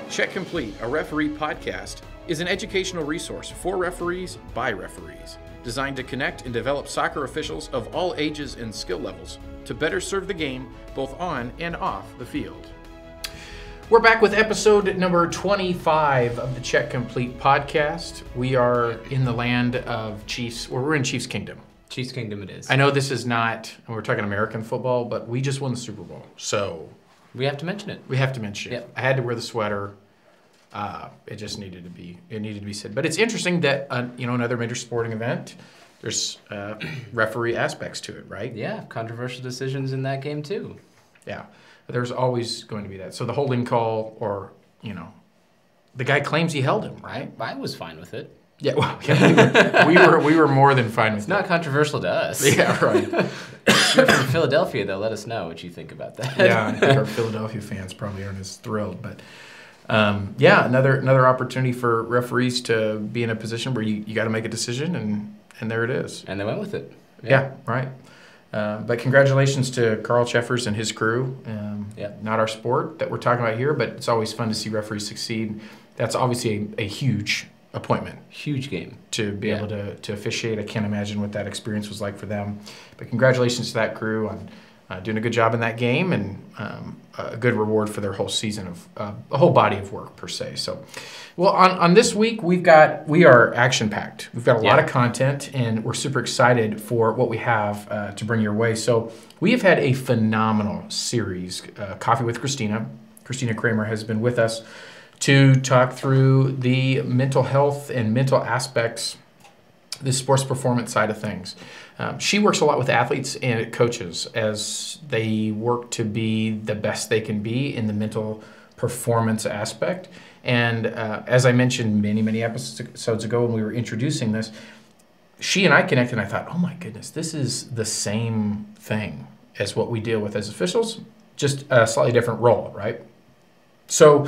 Check Complete, a referee podcast, is an educational resource for referees by referees, designed to connect and develop soccer officials of all ages and skill levels to better serve the game both on and off the field. We're back with episode number 25 of the Check Complete podcast. We are in the land of Chiefs, or we're in Chiefs Kingdom. Chiefs Kingdom it is. I know this is not, and we're talking American football, but we just won the Super Bowl, so we have to mention it. We have to mention it. Yep. I had to wear the sweater. It just needed to be said. But it's interesting that another major sporting event, there's referee aspects to it, right? Yeah, controversial decisions in that game too. Yeah, there's always going to be that. So the holding call, or the guy claims he held him, right? I was fine with it. Yeah, well, yeah, we were more than fine with it. It's not controversial to us. Yeah, right. If you're from Philadelphia, though, let us know what you think about that. Yeah, I think our Philadelphia fans probably aren't as thrilled, but another opportunity for referees to be in a position where you got to make a decision, and there it is. And they went with it. Yeah, right. But congratulations to Carl Cheffers and his crew. Not our sport that we're talking about here, but it's always fun to see referees succeed. That's obviously a huge appointment. Huge game. To be able to officiate. I can't imagine what that experience was like for them. But congratulations to that crew on doing a good job in that game, and a good reward for their whole season of a whole body of work per se. So, well, on this week we are action packed. We've got a lot of content, and we're super excited for what we have to bring your way. So we have had a phenomenal series. Coffee with Christina. Christina Kremer has been with us to talk through the mental health and mental aspects, the sports performance side of things. She works a lot with athletes and coaches as they work to be the best they can be in the mental performance aspect. And as I mentioned many episodes ago when we were introducing this, she and I connected, and I thought, oh my goodness, this is the same thing as what we deal with as officials, just a slightly different role, right? So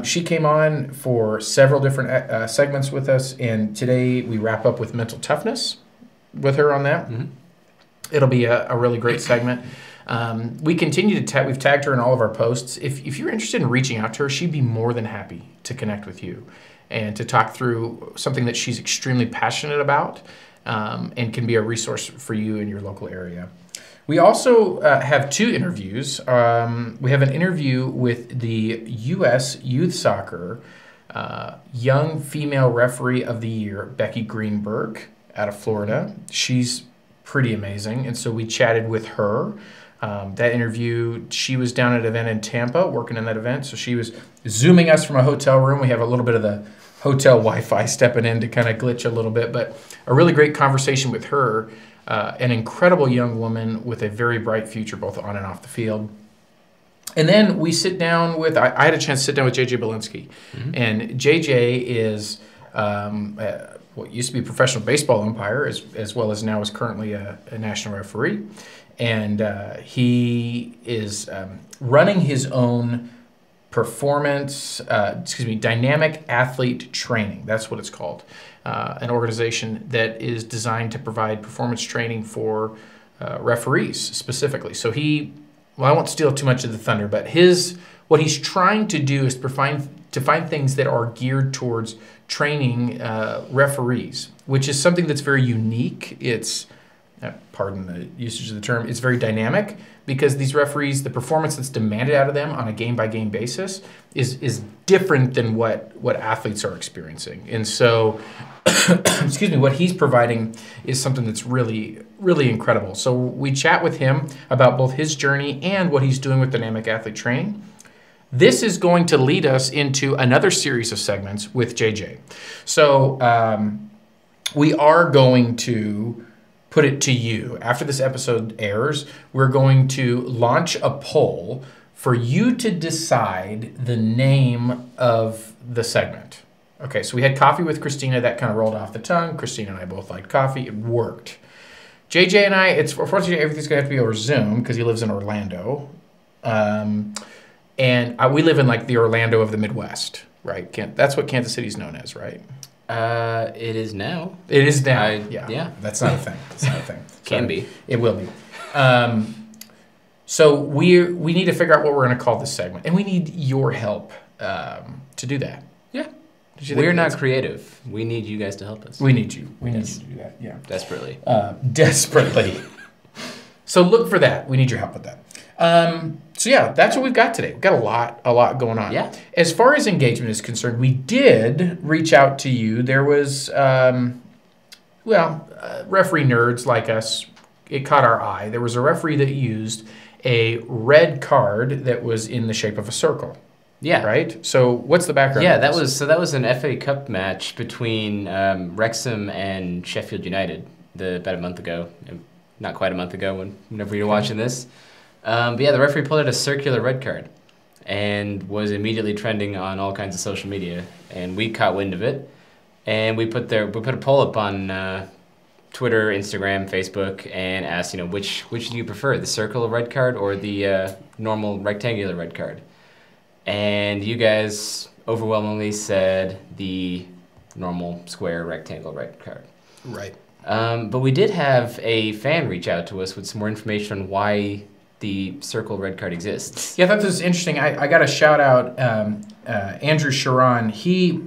she came on for several different segments with us, and today we wrap up with Mental Toughness with her on that. Mm-hmm. It'll be a really great segment. We continue to we've tagged her in all of our posts. If you're interested in reaching out to her, she'd be more than happy to connect with you and to talk through something that she's extremely passionate about, and can be a resource for you in your local area. We also have two interviews. We have an interview with the U.S. Youth Soccer Young Female Referee of the Year, Becky Greenberg, out of Florida. She's pretty amazing, and so we chatted with her. That interview, she was down at an event in Tampa, working in that event, so she was Zooming us from a hotel room. We have a little bit of the hotel Wi-Fi stepping in to kind of glitch a little bit, but a really great conversation with her. An incredible young woman with a very bright future, both on and off the field. And then we sit down with, I had a chance to sit down with JJ Bilinski. Mm-hmm. And JJ is what used to be a professional baseball umpire, as well as now is currently a national referee. And he is running his own dynamic athlete training. That's what it's called. An organization that is designed to provide performance training for referees specifically. So I won't steal too much of the thunder, but what he's trying to do is to find things that are geared towards training referees, which is something that's very unique. It's, pardon the usage of the term, it's very dynamic, because these referees, the performance that's demanded out of them on a game-by-game basis is different than what athletes are experiencing. And so, what he's providing is something that's really, really incredible. So we chat with him about both his journey and what he's doing with dynamic athlete training. This is going to lead us into another series of segments with JJ. So we are going to put it to you. After this episode airs, we're going to launch a poll for you to decide the name of the segment. Okay, so we had Coffee with Christina. That kind of rolled off the tongue. Christina and I both liked coffee. It worked. JJ and I, unfortunately, everything's going to have to be over Zoom because he lives in Orlando. And we live in like the Orlando of the Midwest, right? That's what Kansas City's known as, right? It is now. It is now. Yeah. That's not a thing. Can be. It will be. So we need to figure out what we're going to call this segment, and we need your help to do that. Yeah. We're not creative. We need you guys to help us. We need you. We need you to do that. Yeah. Desperately. Desperately. So look for that. We need your help with that. So yeah, that's what we've got today. We've got a lot going on. Yeah. As far as engagement is concerned, we did reach out to you. There was, referee nerds like us. It caught our eye. There was a referee that used a red card that was in the shape of a circle. Yeah. Right? So what's the background? Yeah, that was an FA Cup match between Wrexham and Sheffield United about a month ago. Not quite a month ago whenever you're watching this. But yeah, the referee pulled out a circular red card and was immediately trending on all kinds of social media. And we caught wind of it. And we put a poll up on Twitter, Instagram, Facebook, and asked, which do you prefer, the circle red card or the normal rectangular red card? And you guys overwhelmingly said the normal square rectangle red card. Right. But we did have a fan reach out to us with some more information on why the circle red card exists. Yeah, I thought this was interesting. I got a shout out, Andrew Sharon. He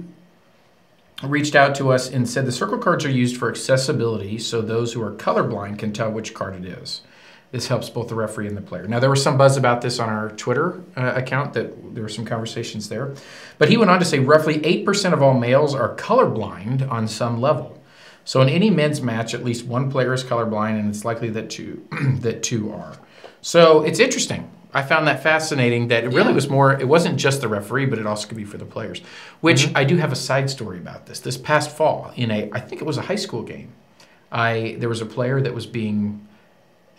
reached out to us and said the circle cards are used for accessibility so those who are colorblind can tell which card it is. This helps both the referee and the player. Now, there was some buzz about this on our Twitter account, that there were some conversations there. But he went on to say roughly 8% of all males are colorblind on some level. So in any men's match, at least one player is colorblind, and it's likely that two are. So it's interesting. I found that fascinating that it really was more, it wasn't just the referee, but it also could be for the players. Which I do have a side story about this. This past fall, I think it was a high school game, there was a player that was being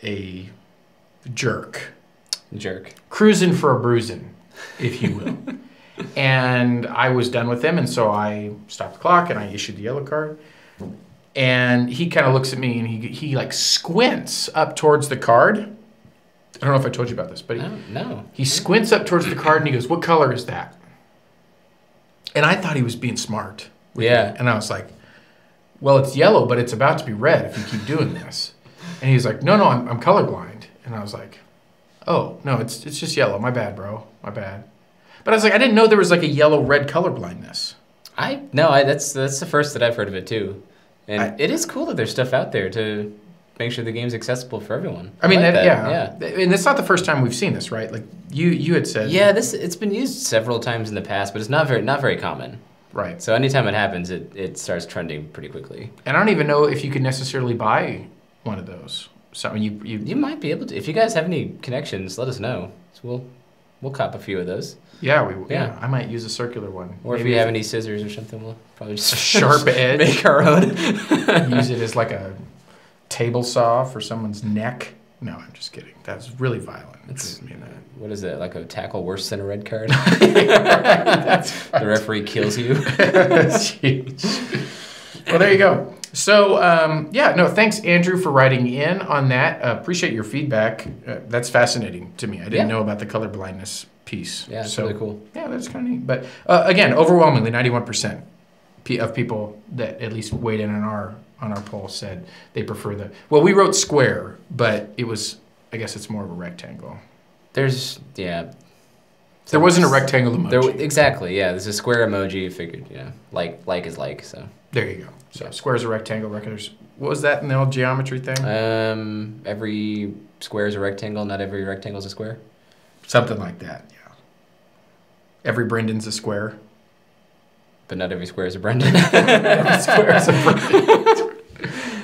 a jerk. Cruising for a bruising, if you will. And I was done with him, and so I stopped the clock and I issued the yellow card. And he kind of looks at me and he like squints up towards the card. I don't know if I told you about this, but he squints up towards the card and he goes, "What color is that?" And I thought he was being smart. Yeah. And I was like, "Well, it's yellow, but it's about to be red if you keep doing this." And he's like, "No, I'm colorblind." And I was like, "Oh, no, it's just yellow. My bad, bro. My bad." But I was like, I didn't know there was like a yellow-red color blindness. That's the first that I've heard of it too. And it is cool that there's stuff out there to make sure the game's accessible for everyone. I mean, yeah. And it's not the first time we've seen this, right? Like you had said. Yeah, it's been used several times in the past, but it's not very common. Right. So anytime it happens, it starts trending pretty quickly. And I don't even know if you could necessarily buy one of those. So you might be able to. If you guys have any connections, let us know. So we'll cop a few of those. Yeah, I might use a circular one. Or maybe if you have any scissors or something, we'll probably just sharp edge. Make our own. Use it as like a table saw for someone's neck. No, I'm just kidding. That's really violent. What is it? Like a tackle worse than a red card? That's right. The referee kills you. Well, there you go. So, thanks, Andrew, for writing in on that. Appreciate your feedback. That's fascinating to me. I didn't know about the color blindness piece. Yeah, it's really cool. Yeah, that's kind of neat. But again, overwhelmingly, 91% of people that at least weighed in on our poll said they prefer we wrote square, but it was, I guess it's more of a rectangle. There wasn't a rectangle emoji. Exactly, yeah. There's a square emoji. You figured, like is like, so. There you go. So square is a rectangle. What was that in the old geometry thing? Every square is a rectangle. Not every rectangle is a square. Something like that, yeah. Every Brendan's a square. But not every square is a Brendan. Every square is a Brendan.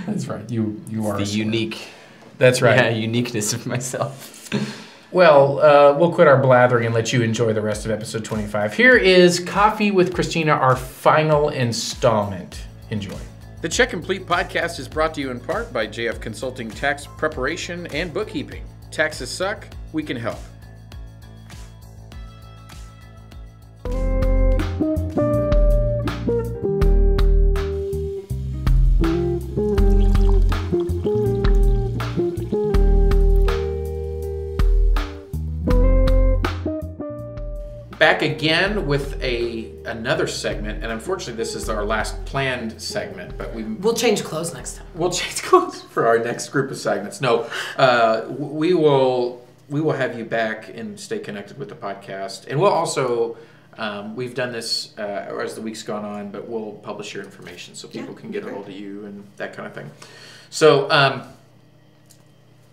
That's right. You are the unique. That's right. Yeah, uniqueness of myself. Well, we'll quit our blathering and let you enjoy the rest of episode 25. Here is Coffee with Christina, our final installment. Enjoy. The Check Complete podcast is brought to you in part by JF Consulting Tax Preparation and Bookkeeping. Taxes suck, we can help. Back again with another segment, and unfortunately this is our last planned segment, but we'll change clothes next time. We'll change clothes for our next group of segments. No, we will have you back and stay connected with the podcast, and we'll also We've done this as the week's gone on, but we'll publish your information so people can get a hold of you and that kind of thing. So,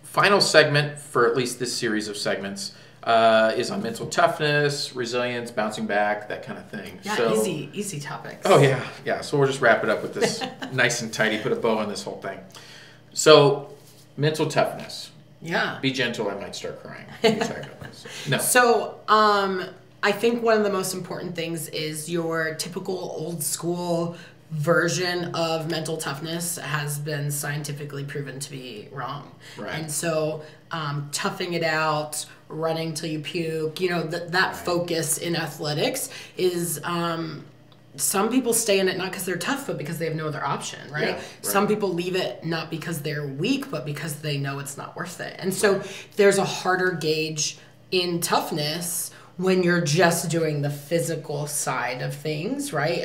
final segment for at least this series of segments is on mental toughness, resilience, bouncing back, that kind of thing. Yeah, so, easy topics. Oh, yeah. So we'll just wrap it up with this nice and tidy, put a bow on this whole thing. So, mental toughness. Yeah. Be gentle, I might start crying. No. So, I think one of the most important things is your typical old school version of mental toughness has been scientifically proven to be wrong. Right. And so, toughing it out, running till you puke, that focus in athletics is, some people stay in it not because they're tough, but because they have no other option, right? Yeah, right. Some people leave it not because they're weak, but because they know it's not worth it. And so there's a harder gauge in toughness when you're just doing the physical side of things, right?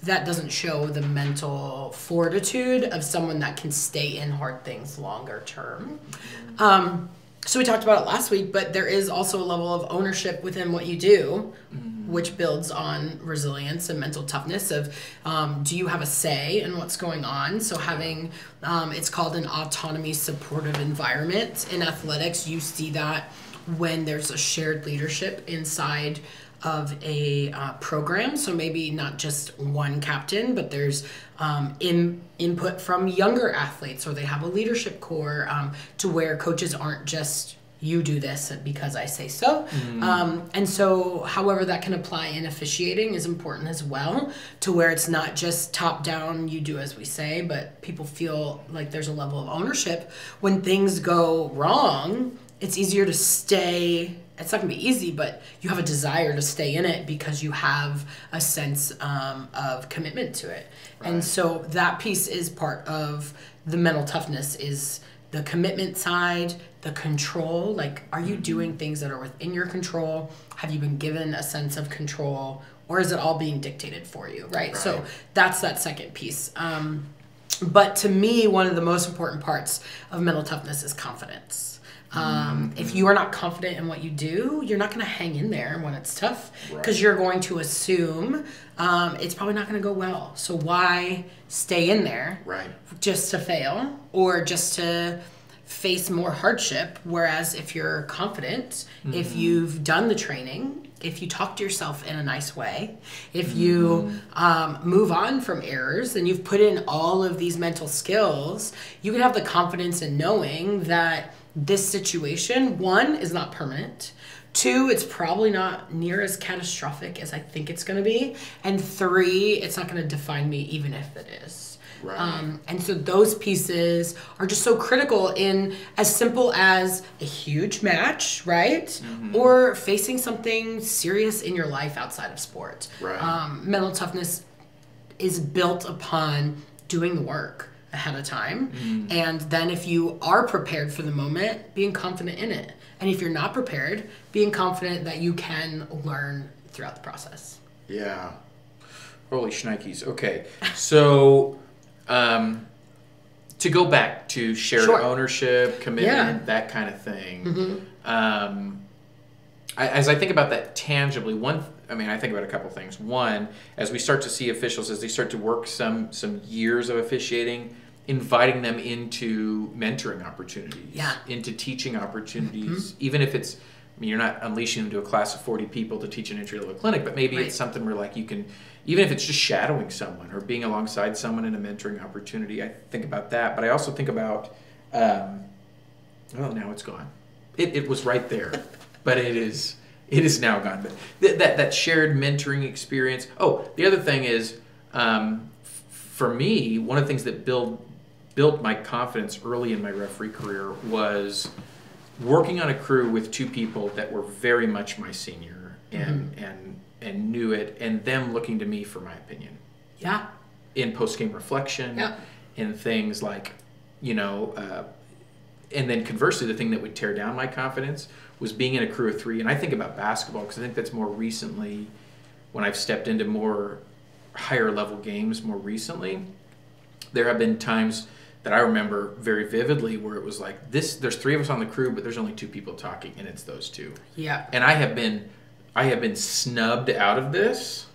That doesn't show the mental fortitude of someone that can stay in hard things longer term. So we talked about it last week, but there is also a level of ownership within what you do, which builds on resilience and mental toughness of, do you have a say in what's going on? So having, it's called an autonomy supportive environment. In athletics, you see that when there's a shared leadership inside of a program. So maybe not just one captain, but there's input from younger athletes, or they have a leadership core to where coaches aren't just, you do this because I say so. And so however that can apply in officiating is important as well, to where it's not just top down, you do as we say, but people feel like there's a level of ownership. When things go wrong, it's easier to stay. It's not going to be easy, but you have a desire to stay in it because you have a sense of commitment to it. Right. And so that piece is part of the mental toughness, is the commitment side, the control. Like, are you doing things that are within your control? Have you been given a sense of control, or is it all being dictated for you, right? So that's that second piece. But to me, one of the most important parts of mental toughness is confidence. If you are not confident in what you do, you're not going to hang in there when it's tough, because you're going to assume it's probably not going to go well. So why stay in there just to fail, or just to face more hardship? Whereas if you're confident, if you've done the training, if you talk to yourself in a nice way, if you move on from errors, and you've put in all of these mental skills, you can have the confidence in knowing that this situation, one, is not permanent. Two, it's probably not near as catastrophic as I think it's going to be. And three, it's not going to define me even if it is. Right. And so those pieces are just so critical in as simple as a huge match, right? Or facing something serious in your life outside of sport. Right. Mental toughness is built upon doing the work ahead of time, and then if you are prepared for the moment, being confident in it, and if you're not prepared, being confident that you can learn throughout the process. Yeah. Holy shnikes. Okay, so to go back to shared ownership, commitment, that kind of thing. As I think about that tangibly, I think about a couple things. One, as we start to see officials, as they start to work some years of officiating, inviting them into mentoring opportunities, into teaching opportunities, even if it's, you're not unleashing them to a class of 40 people to teach an entry-level clinic, but maybe it's something where, like, you can, even if it's just shadowing someone or being alongside someone in a mentoring opportunity, I think about that. But I also think about, now it's gone. It was right there, but it is now gone. But that shared mentoring experience. Oh, the other thing is, for me, one of the things that built my confidence early in my referee career was working on a crew with two people that were very much my senior and knew it, and them looking to me for my opinion. Yeah. In post-game reflection, in things like, and then conversely, the thing that would tear down my confidence was being in a crew of three. And I think about basketball because I think that's more recently when I've stepped into more higher level games more recently. There have been times that I remember very vividly where it was like, there's three of us on the crew, but there's only two people talking, and it's those two. Yeah. And I have been I have been snubbed out of this,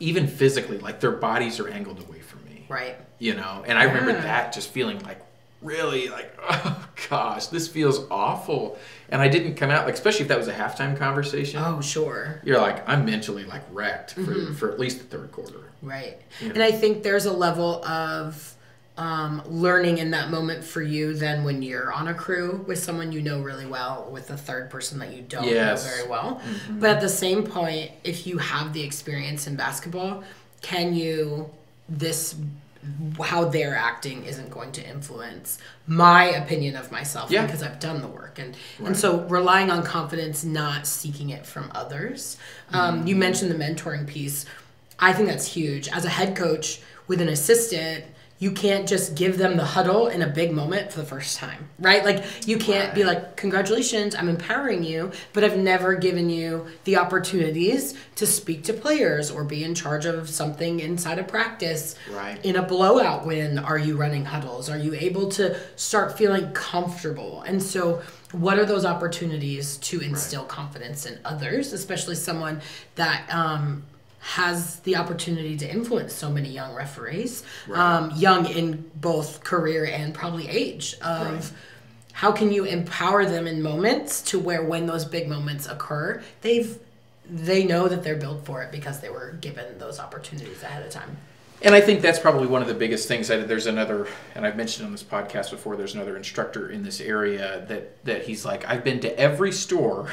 even physically, like their bodies are angled away from me. Right. You know, and I remember that just feeling like, really, like, oh gosh, this feels awful. And I didn't come out, like, especially if that was a halftime conversation. Oh, sure. You're like, I'm mentally, like, wrecked for at least the third quarter. Right. You know? And I think there's a level of learning in that moment for you than when you're on a crew with someone you know really well, with a third person that you don't know very well. But at the same point, if you have the experience in basketball, how they're acting isn't going to influence my opinion of myself because I've done the work. And so relying on confidence, not seeking it from others. You mentioned the mentoring piece. I think that's huge. As a head coach with an assistant, you can't just give them the huddle in a big moment for the first time, right? Like, you can't be like, congratulations, I'm empowering you, but I've never given you the opportunities to speak to players or be in charge of something inside of practice. Right. In a blowout win, are you running huddles? Are you able to start feeling comfortable? And so what are those opportunities to instill confidence in others, especially someone that has the opportunity to influence so many young referees, young in both career and probably age, of how can you empower them in moments to where when those big moments occur, they know that they're built for it because they were given those opportunities ahead of time. And I think that's probably one of the biggest things. There's another, and I've mentioned on this podcast before, there's another instructor in this area that he's like, I've been to every store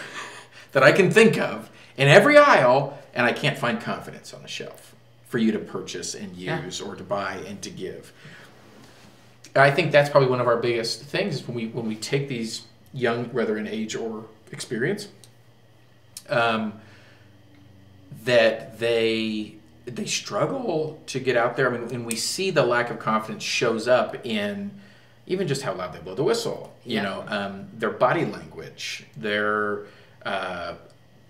that I can think of, in every aisle, and I can't find confidence on the shelf for you to purchase and use or to buy and to give. I think that's probably one of our biggest things when we take these young, whether in age or experience, that they struggle to get out there. I mean, and we see the lack of confidence shows up in even just how loud they blow the whistle, you know, their body language, their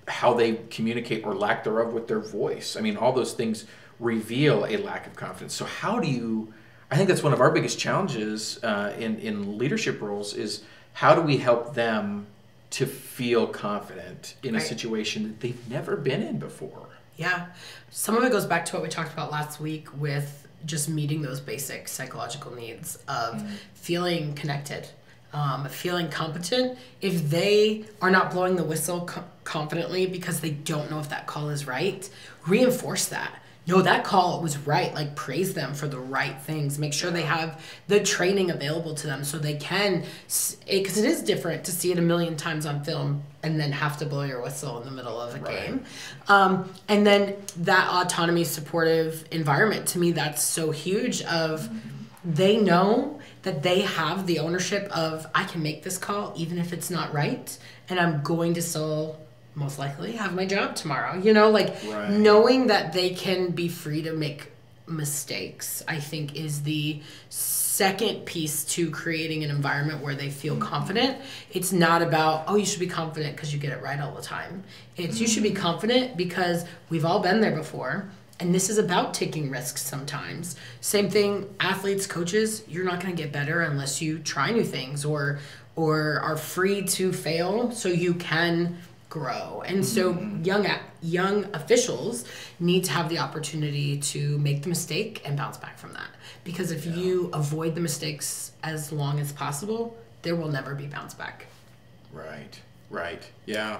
how they communicate or lack thereof with their voice. I mean, all those things reveal a lack of confidence. So I think that's one of our biggest challenges in leadership roles is how do we help them to feel confident in a situation that they've never been in before? Yeah. Some of it goes back to what we talked about last week with just meeting those basic psychological needs of feeling connected, feeling competent. If they are not blowing the whistle confidently because they don't know if that call is right, reinforce that. No, that call was right. Like, praise them for the right things. Make sure they have the training available to them so they can, because it is different to see it a million times on film and then have to blow your whistle in the middle of a game. And then that autonomy, supportive environment, to me, that's so huge of they know that they have the ownership of, I can make this call even if it's not right, and I'm going to still most likely have my job tomorrow. You know, like knowing that they can be free to make mistakes, I think is the second piece to creating an environment where they feel confident. It's not about, oh, you should be confident because you get it right all the time. It's you should be confident because we've all been there before. And this is about taking risks sometimes. Same thing, athletes, coaches, you're not going to get better unless you try new things or are free to fail so you can grow. And so young officials need to have the opportunity to make the mistake and bounce back from that. Because if you avoid the mistakes as long as possible, there will never be bounce back. Right. Yeah.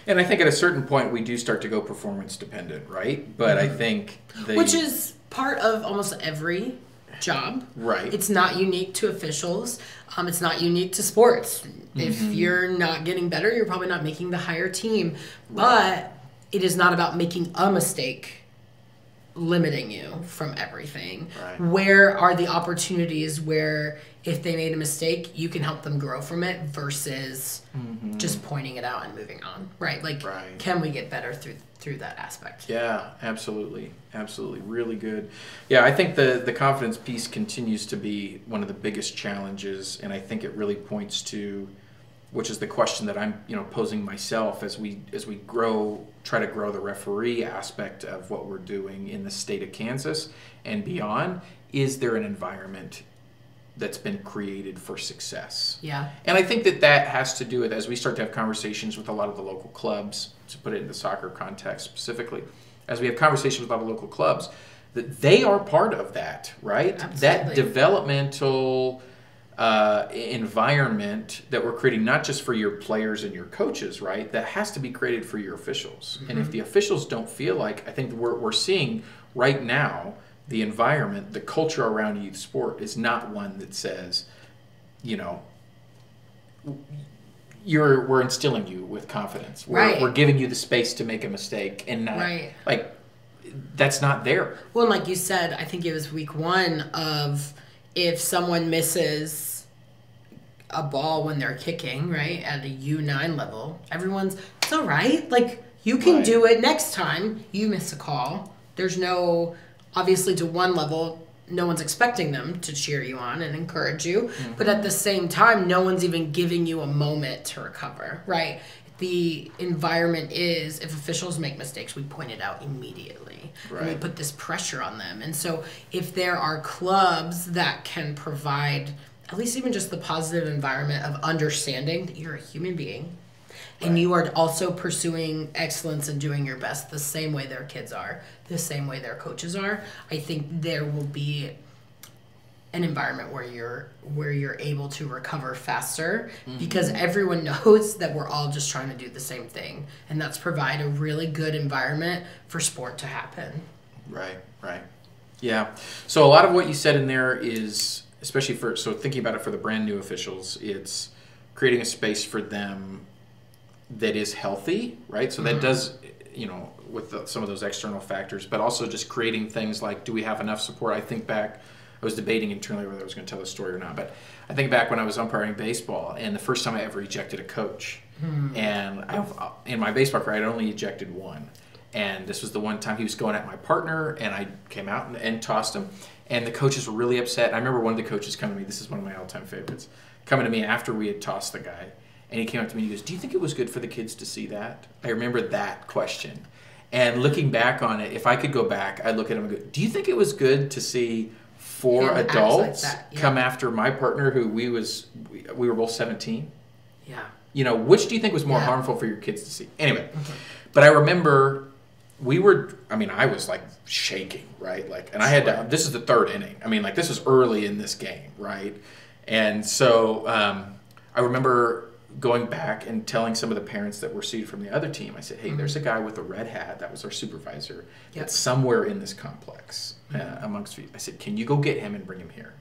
And I think at a certain point we do start to go performance dependent, right? But I think which is part of almost every job. Right. It's not unique to officials. It's not unique to sports. If you're not getting better, you're probably not making the higher team. But it is not about making a mistake limiting you from everything. Where are the opportunities where if they made a mistake, you can help them grow from it versus just pointing it out and moving on, right? Like, can we get better through that aspect? Yeah, absolutely. Really good. Yeah, I think the confidence piece continues to be one of the biggest challenges, and I think it really points to, which is the question that I'm posing myself as we try to grow the referee aspect of what we're doing in the state of Kansas and beyond. Is there an environment that's been created for success. Yeah. And I think that has to do with, as we start to have conversations with a lot of the local clubs, to put it in the soccer context specifically, as we have conversations with a lot of local clubs, that they are part of that, right? Absolutely. That developmental environment that we're creating, not just for your players and your coaches, right? That has to be created for your officials. And if the officials don't feel like, I think we're seeing right now, the environment, the culture around youth sport is not one that says, you know, we're instilling you with confidence. We're giving you the space to make a mistake and not like that's not there. Well, and like you said, I think it was week 1 of if someone misses a ball when they're kicking, right, at a U9 level, it's all right. Like, you can do it next time you miss a call. There's no, obviously to one level, no one's expecting them to cheer you on and encourage you. But at the same time, no one's even giving you a moment to recover, right? The environment is, if officials make mistakes, we point it out immediately. Right. And we put this pressure on them. And so if there are clubs that can provide at least even just the positive environment of understanding that you're a human being and you are also pursuing excellence and doing your best the same way their kids are, the same way their coaches are, I think there will be an environment where you're able to recover faster because everyone knows that we're all just trying to do the same thing, and that's provide a really good environment for sport to happen. Right. Yeah. So a lot of what you said in there is, especially thinking about it for the brand new officials, it's creating a space for them that is healthy, right? So that does, with some of those external factors, but also just creating things like, do we have enough support? I think back, I was debating internally whether I was going to tell this story or not, but I think back when I was umpiring baseball and the first time I ever ejected a coach. And in my baseball career, I'd only ejected one. And this was the one time he was going at my partner, and I came out and tossed him. And the coaches were really upset. I remember one of the coaches coming to me, this is one of my all-time favorites, coming to me after we had tossed the guy. And he came up to me and he goes, "Do you think it was good for the kids to see that?" I remember that question. And looking back on it, if I could go back, I'd look at him and go, "Do you think it was good to see four adults come after my partner who we were both 17? Yeah. Which do you think was more harmful for your kids to see?" Anyway, but I remember I was like shaking, right? Like, and I had to, this is the third inning. This is early in this game, right? And so I remember going back and telling some of the parents that were seated from the other team, I said, "Hey, there's a guy with a red hat," that was our supervisor, that's somewhere in this complex amongst you. I said, "Can you go get him and bring him here?"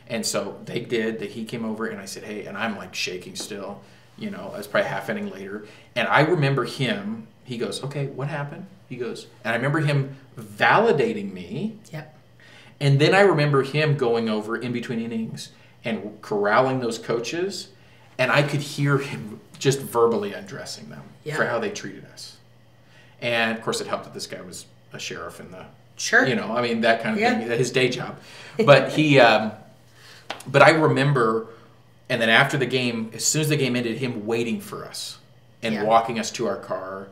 And so they did. He came over and I said, "Hey," and I'm like shaking still, it was probably half inning later. And I remember he goes, "Okay, what happened?" He goes, and I remember him validating me. Yep. And then I remember him going over in between innings and corralling those coaches. And I could hear him just verbally undressing them for how they treated us. And, of course, it helped that this guy was a sheriff in the, that kind of thing, his day job. But but I remember, and then after the game, as soon as the game ended, him waiting for us and walking us to our car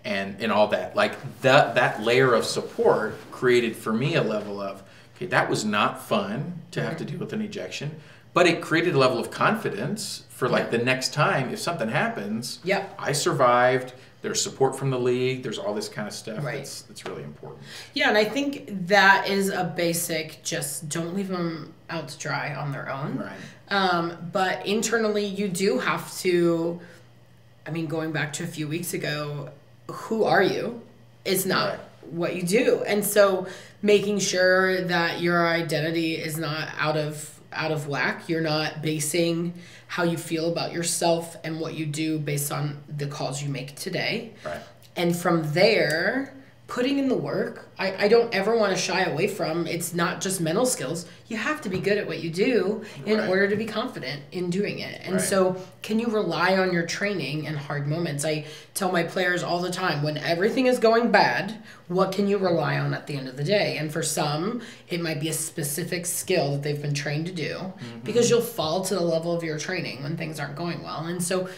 and all that. Like, that layer of support created for me a level of, okay, that was not fun to have to deal with an ejection. But it created a level of confidence for the next time if something happens. I survived. There's support from the league. There's all this kind of stuff. That's really important. Yeah, and I think that is a basic. Just don't leave them out to dry on their own. Right. But internally, you do have to. Going back to a few weeks ago, who are you? Is not what you do, and so making sure that your identity is not out of whack. You're not basing how you feel about yourself and what you do based on the calls you make today. Right. And from there, putting in the work. I don't ever want to shy away from, it's not just mental skills. You have to be good at what you do in order to be confident in doing it. And so can you rely on your training in hard moments? I tell my players all the time, when everything is going bad, what can you rely on at the end of the day? And for some, it might be a specific skill that they've been trained to do because you'll fall to the level of your training when things aren't going well. And so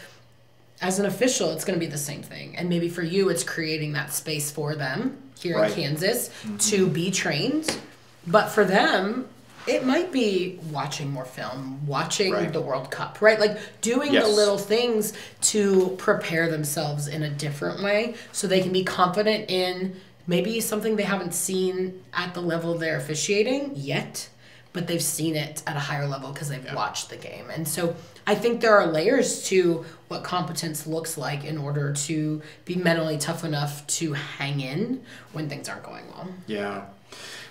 as an official, it's going to be the same thing. And maybe for you, it's creating that space for them here in Kansas to be trained. But for them, It might be watching more film, watching Right. the World Cup, right? Like doing Yes. the little things to prepare themselves in a different way so they can be confident in maybe something they haven't seen at the level they're officiating yet, but they've seen it at a higher level because they've watched the game. And so I think there are layers to what competence looks like in order to be mentally tough enough to hang in when things aren't going well. Yeah.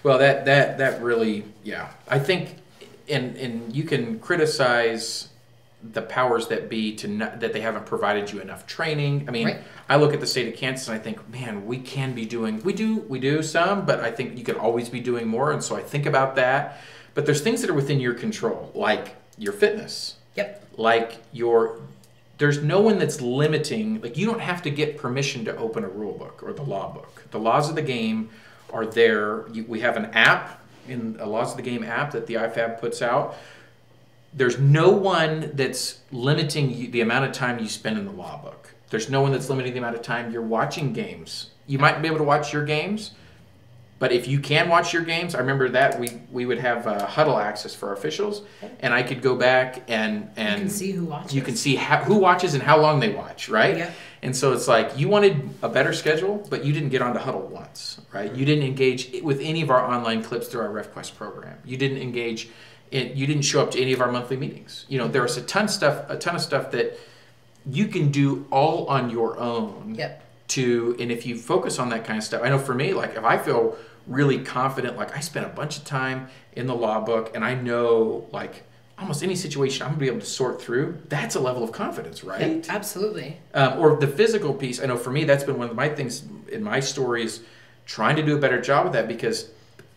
Well, that really, yeah. I think, and you can criticize the powers that be that they haven't provided you enough training. I mean, Right. I look at the state of Kansas and I think, man, we can be doing, we do some, but I think you could always be doing more. And so I think about that. But there's things that are within your control, like your fitness. Yep. Like there's no one that's limiting, like you don't have to get permission to open a rule book or the law book. The laws of the game are there. We have an app, in a Laws of the Game app that the IFAB puts out. There's no one that's limiting the amount of time you spend in the law book. There's no one that's limiting the amount of time you're watching games. You might be able to watch your games, but if you can watch your games, I remember that we would have huddle access for our officials, and I could go back and You can see who watches. you can see who watches and how long they watch, right? Yeah. And so it's like you wanted a better schedule, but you didn't get onto Huddle once, right? You didn't engage with any of our online clips through our RefQuest program. You didn't engage you didn't show up to any of our monthly meetings. You know, there's a ton of stuff that you can do all on your own. Yep. And if you focus on that kind of stuff, I know for me, like if I feel really confident, like I spent a bunch of time in the law book and I know like almost any situation I'm gonna be able to sort through, that's a level of confidence, right? Yep, absolutely. Or the physical piece, I know for me, that's been one of my things in my story is trying to do a better job of that, because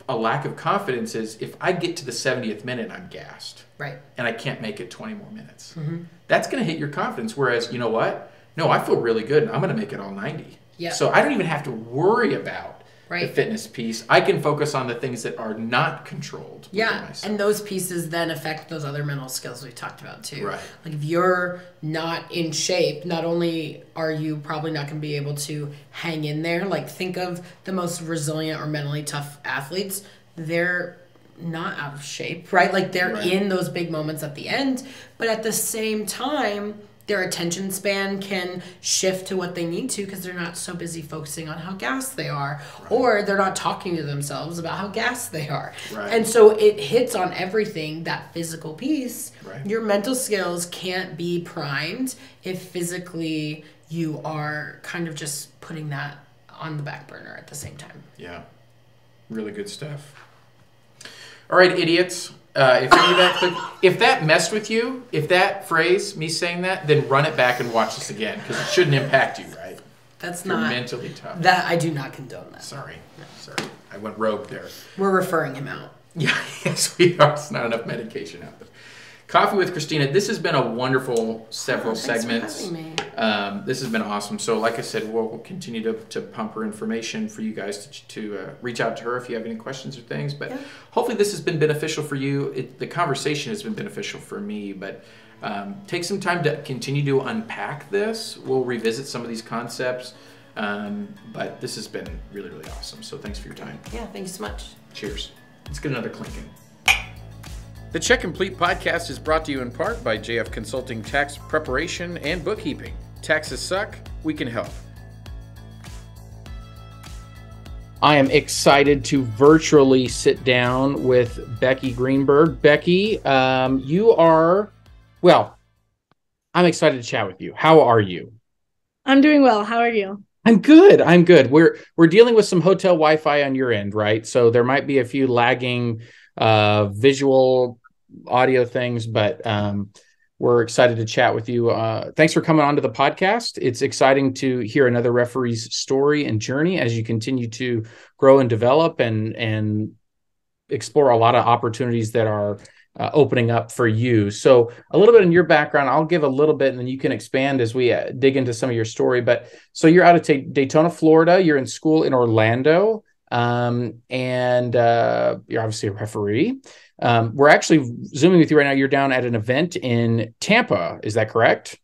a lack of confidence is if I get to the 70th minute, I'm gassed. Right. And I can't make it 20 more minutes. Mm-hmm. That's going to hit your confidence. Whereas, you know what? No, I feel really good and I'm going to make it all 90. Yeah. So I don't even have to worry about the Right. fitness piece. I can focus on the things that are not controlled. within Yeah, myself. and those pieces then affect those other mental skills we talked about too. Right. Like if you're not in shape, not only are you probably not going to be able to hang in there, like think of the most resilient or mentally tough athletes, they're not out of shape, right? Like they're Right. in those big moments at the end, but at the same time, their attention span can shift to what they need to because they're not so busy focusing on how gassed they are, or they're not talking to themselves about how gassed they are. Right. And so it hits on everything, that physical piece. Right. Your mental skills can't be primed if physically you are kind of just putting that on the back burner at the same time. Yeah. Really good stuff. All right, idiots. If that messed with you, if that phrase, me saying that, then run it back and watch this again because it shouldn't impact you, right? That's You're not mentally tough. that I do not condone that. Sorry. I went rogue there. We're referring him out. Yeah, yes, we are. It's not enough medication out there. Coffee with Christina. This has been a wonderful several Thanks segments. for having me. This has been awesome. So, like I said, we'll continue to pump her information for you guys to reach out to her if you have any questions or things. But hopefully, this has been beneficial for you. The conversation has been beneficial for me. But take some time to continue to unpack this. We'll revisit some of these concepts. But this has been really, really awesome. So, thanks for your time. Yeah, thank you so much. Cheers. Let's get another clinking. The Check Complete podcast is brought to you in part by JF Consulting Tax Preparation and Bookkeeping. Taxes suck, we can help. I am excited to virtually sit down with Becky Greenberg. Becky, you are, well, I'm excited to chat with you. How are you? I'm doing well. How are you? I'm good. We're dealing with some hotel Wi-Fi on your end, right? So there might be a few lagging visual audio things, but we're excited to chat with you. Thanks for coming on to the podcast. It's exciting to hear another referee's story and journey as you continue to grow and develop and explore a lot of opportunities that are opening up for you. So a little bit in your background, I'll give a little bit and then you can expand as we dig into some of your story. But so you're out of Daytona, Florida. You're in school in Orlando. And you're obviously a referee. We're actually Zooming with you right now. You're down at an event in Tampa. Is that correct?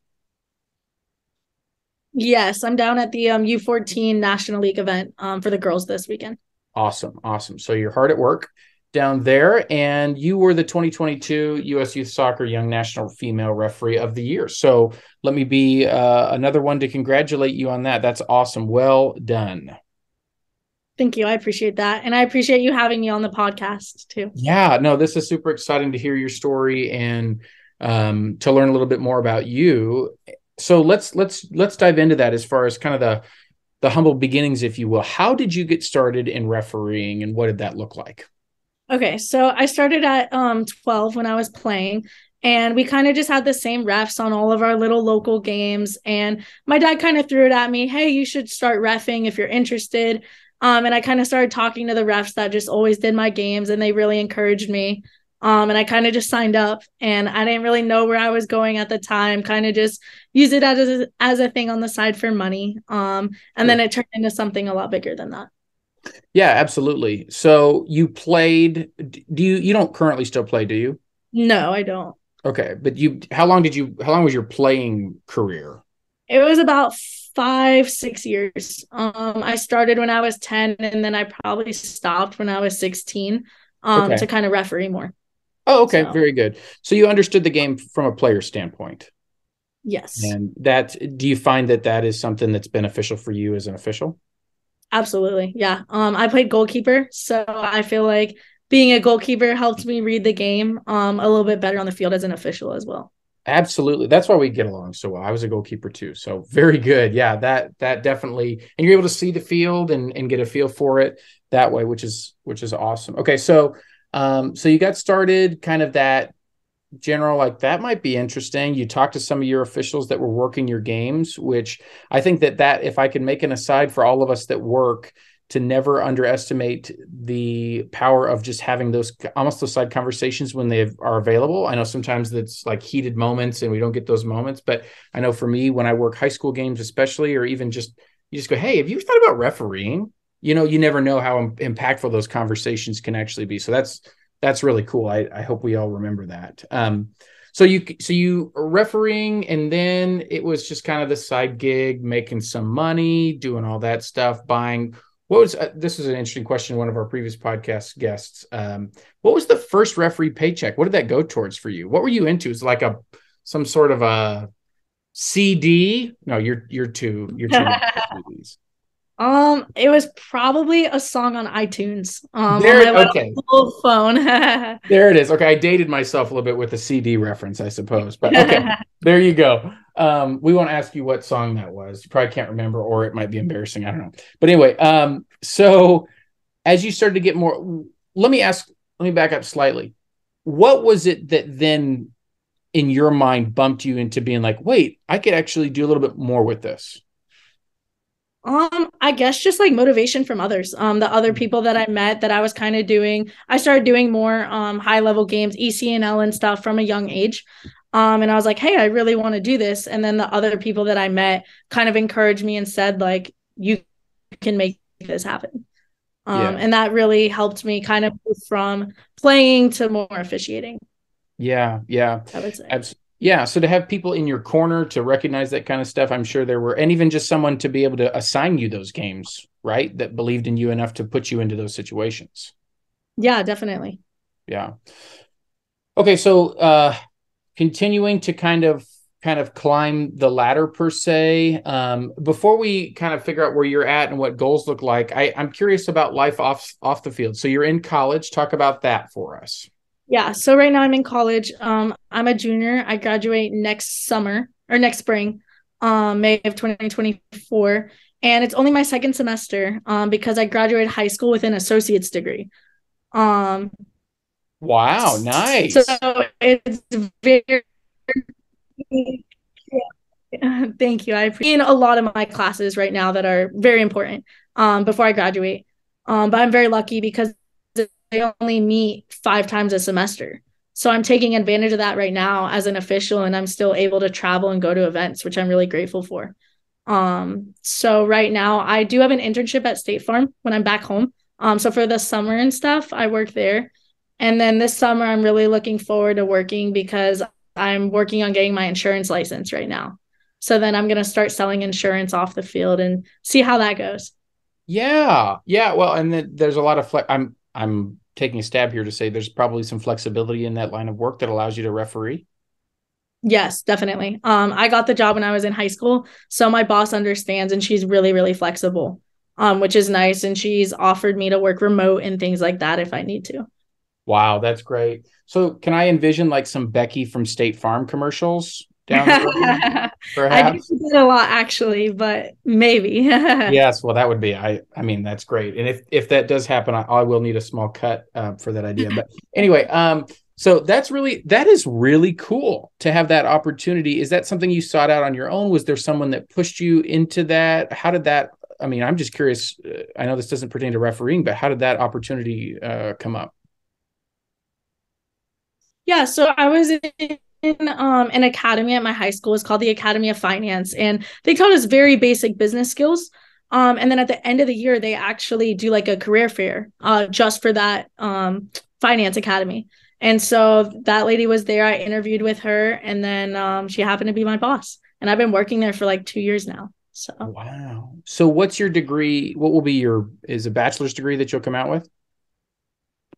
Yes, I'm down at the U14 National League event for the girls this weekend. Awesome. So you're hard at work. down there, and you were the 2022 U.S. Youth Soccer Young National Female Referee of the Year. So let me be another one to congratulate you on that. That's awesome. Well done. Thank you. I appreciate that. And I appreciate you having me on the podcast too. Yeah, no, this is super exciting to hear your story and to learn a little bit more about you. So let's dive into that as far as kind of the humble beginnings, if you will. How did you get started in refereeing, and what did that look like? Okay, so I started at 12 when I was playing, and we kind of just had the same refs on all of our little local games. And my dad kind of threw it at me, hey, you should start reffing if you're interested. And I kind of started talking to the refs that just always did my games, and they really encouraged me. And I kind of just signed up, and I didn't really know where I was going at the time, kind of just use it as a thing on the side for money. And then it turned into something a lot bigger than that. Yeah, absolutely. So you played, you don't currently still play, do you? No, I don't. Okay. But how long was your playing career? It was about 5-6 years. I started when I was 10, and then I probably stopped when I was 16 to kind of referee more. Oh, okay. So. Very good. So you understood the game from a player standpoint. Yes. And do you find that is something that's beneficial for you as an official? Absolutely. Yeah. I played goalkeeper, so I feel like being a goalkeeper helped me read the game a little bit better on the field as an official as well. Absolutely. That's why we get along so well. I was a goalkeeper too. So very good. Yeah, that definitely, and you're able to see the field and get a feel for it that way, which is awesome. Okay. So you got started kind of that general, like that might be interesting. You talked to some of your officials that were working your games, which I think that if I can make an aside for all of us that work, to never underestimate the power of just having those side conversations when they are available. I know sometimes that's like heated moments and we don't get those moments, but I know for me, when I work high school games, especially, or even you just go, hey, have you thought about refereeing? You know, never know how impactful those conversations can actually be. So that's really cool. I hope we all remember that. So you are refereeing, and then it was just kind of the side gig, making some money, doing all that stuff, buying. This is an interesting question. One of our previous podcast guests, what was the first referee paycheck? What did that go towards for you? What were you into? Is it like some sort of a CD? No, you're too CDs. It was probably a song on iTunes. Okay. On my little phone. There it is. Okay, I dated myself a little bit with a CD reference, I suppose. But okay, there you go. We won't ask you what song that was. You probably can't remember, or it might be embarrassing. I don't know. But anyway, so as you started to get more, let me back up slightly. What was it that then in your mind bumped you into being like, wait, I could actually do a little bit more with this? I guess just like motivation from others. The other people that I met that I was kind of I started doing more high level games, ECNL and stuff from a young age. And I was like, hey, I really want to do this. And then the other people that I met kind of encouraged me and said, like, you can make this happen. And that really helped me kind of move from playing to more officiating. Yeah. I would say. Yeah. So to have people in your corner to recognize that kind of stuff, I'm sure there were, and even just someone to be able to assign you those games, right? That believed in you enough to put you into those situations. Yeah, definitely. Yeah. Okay. So, continuing to kind of climb the ladder per se, before we kind of figure out where you're at and what goals look like, I'm curious about life off the field. So you're in college. Talk about that for us. Yeah. So right now I'm in college. I'm a junior. I graduate next spring, May of 2024. And it's only my second semester because I graduated high school with an associate's degree. Wow. Nice. So it's very, thank you. I appreciate a lot of my classes right now that are very important before I graduate. But I'm very lucky because they only meet 5 times a semester. So I'm taking advantage of that right now as an official, and I'm still able to travel and go to events, which I'm really grateful for. So right now I do have an internship at State Farm when I'm back home. So for the summer and stuff, I work there. And then this summer, I'm really looking forward to working because I'm working on getting my insurance license right now. So then I'm going to start selling insurance off the field and see how that goes. Yeah. Well, and then there's a lot of I'm taking a stab here to say there's probably some flexibility in that line of work that allows you to referee. Yes, definitely. I got the job when I was in high school, so my boss understands and she's really, really flexible, which is nice. And she's offered me to work remote and things like that if I need to. Wow, that's great. So can I envision like some Becky from State Farm commercials down the road, I do perhaps? that a lot actually, but maybe. Yes, well, that would be, I mean, that's great. And if that does happen, I will need a small cut for that idea. But anyway, so that is really cool to have that opportunity. Is that something you sought out on your own? Was there someone that pushed you into that? How did that, I mean, I'm just curious. I know this doesn't pertain to refereeing, but how did that opportunity come up? Yeah, so I was in an academy at my high school. It's called the Academy of Finance, and they taught us very basic business skills. And then at the end of the year, they actually do like a career fair just for that finance academy. And so that lady was there. I interviewed with her, and then she happened to be my boss. And I've been working there for like 2 years now. So wow. So what's your degree? What will be is a bachelor's degree that you'll come out with?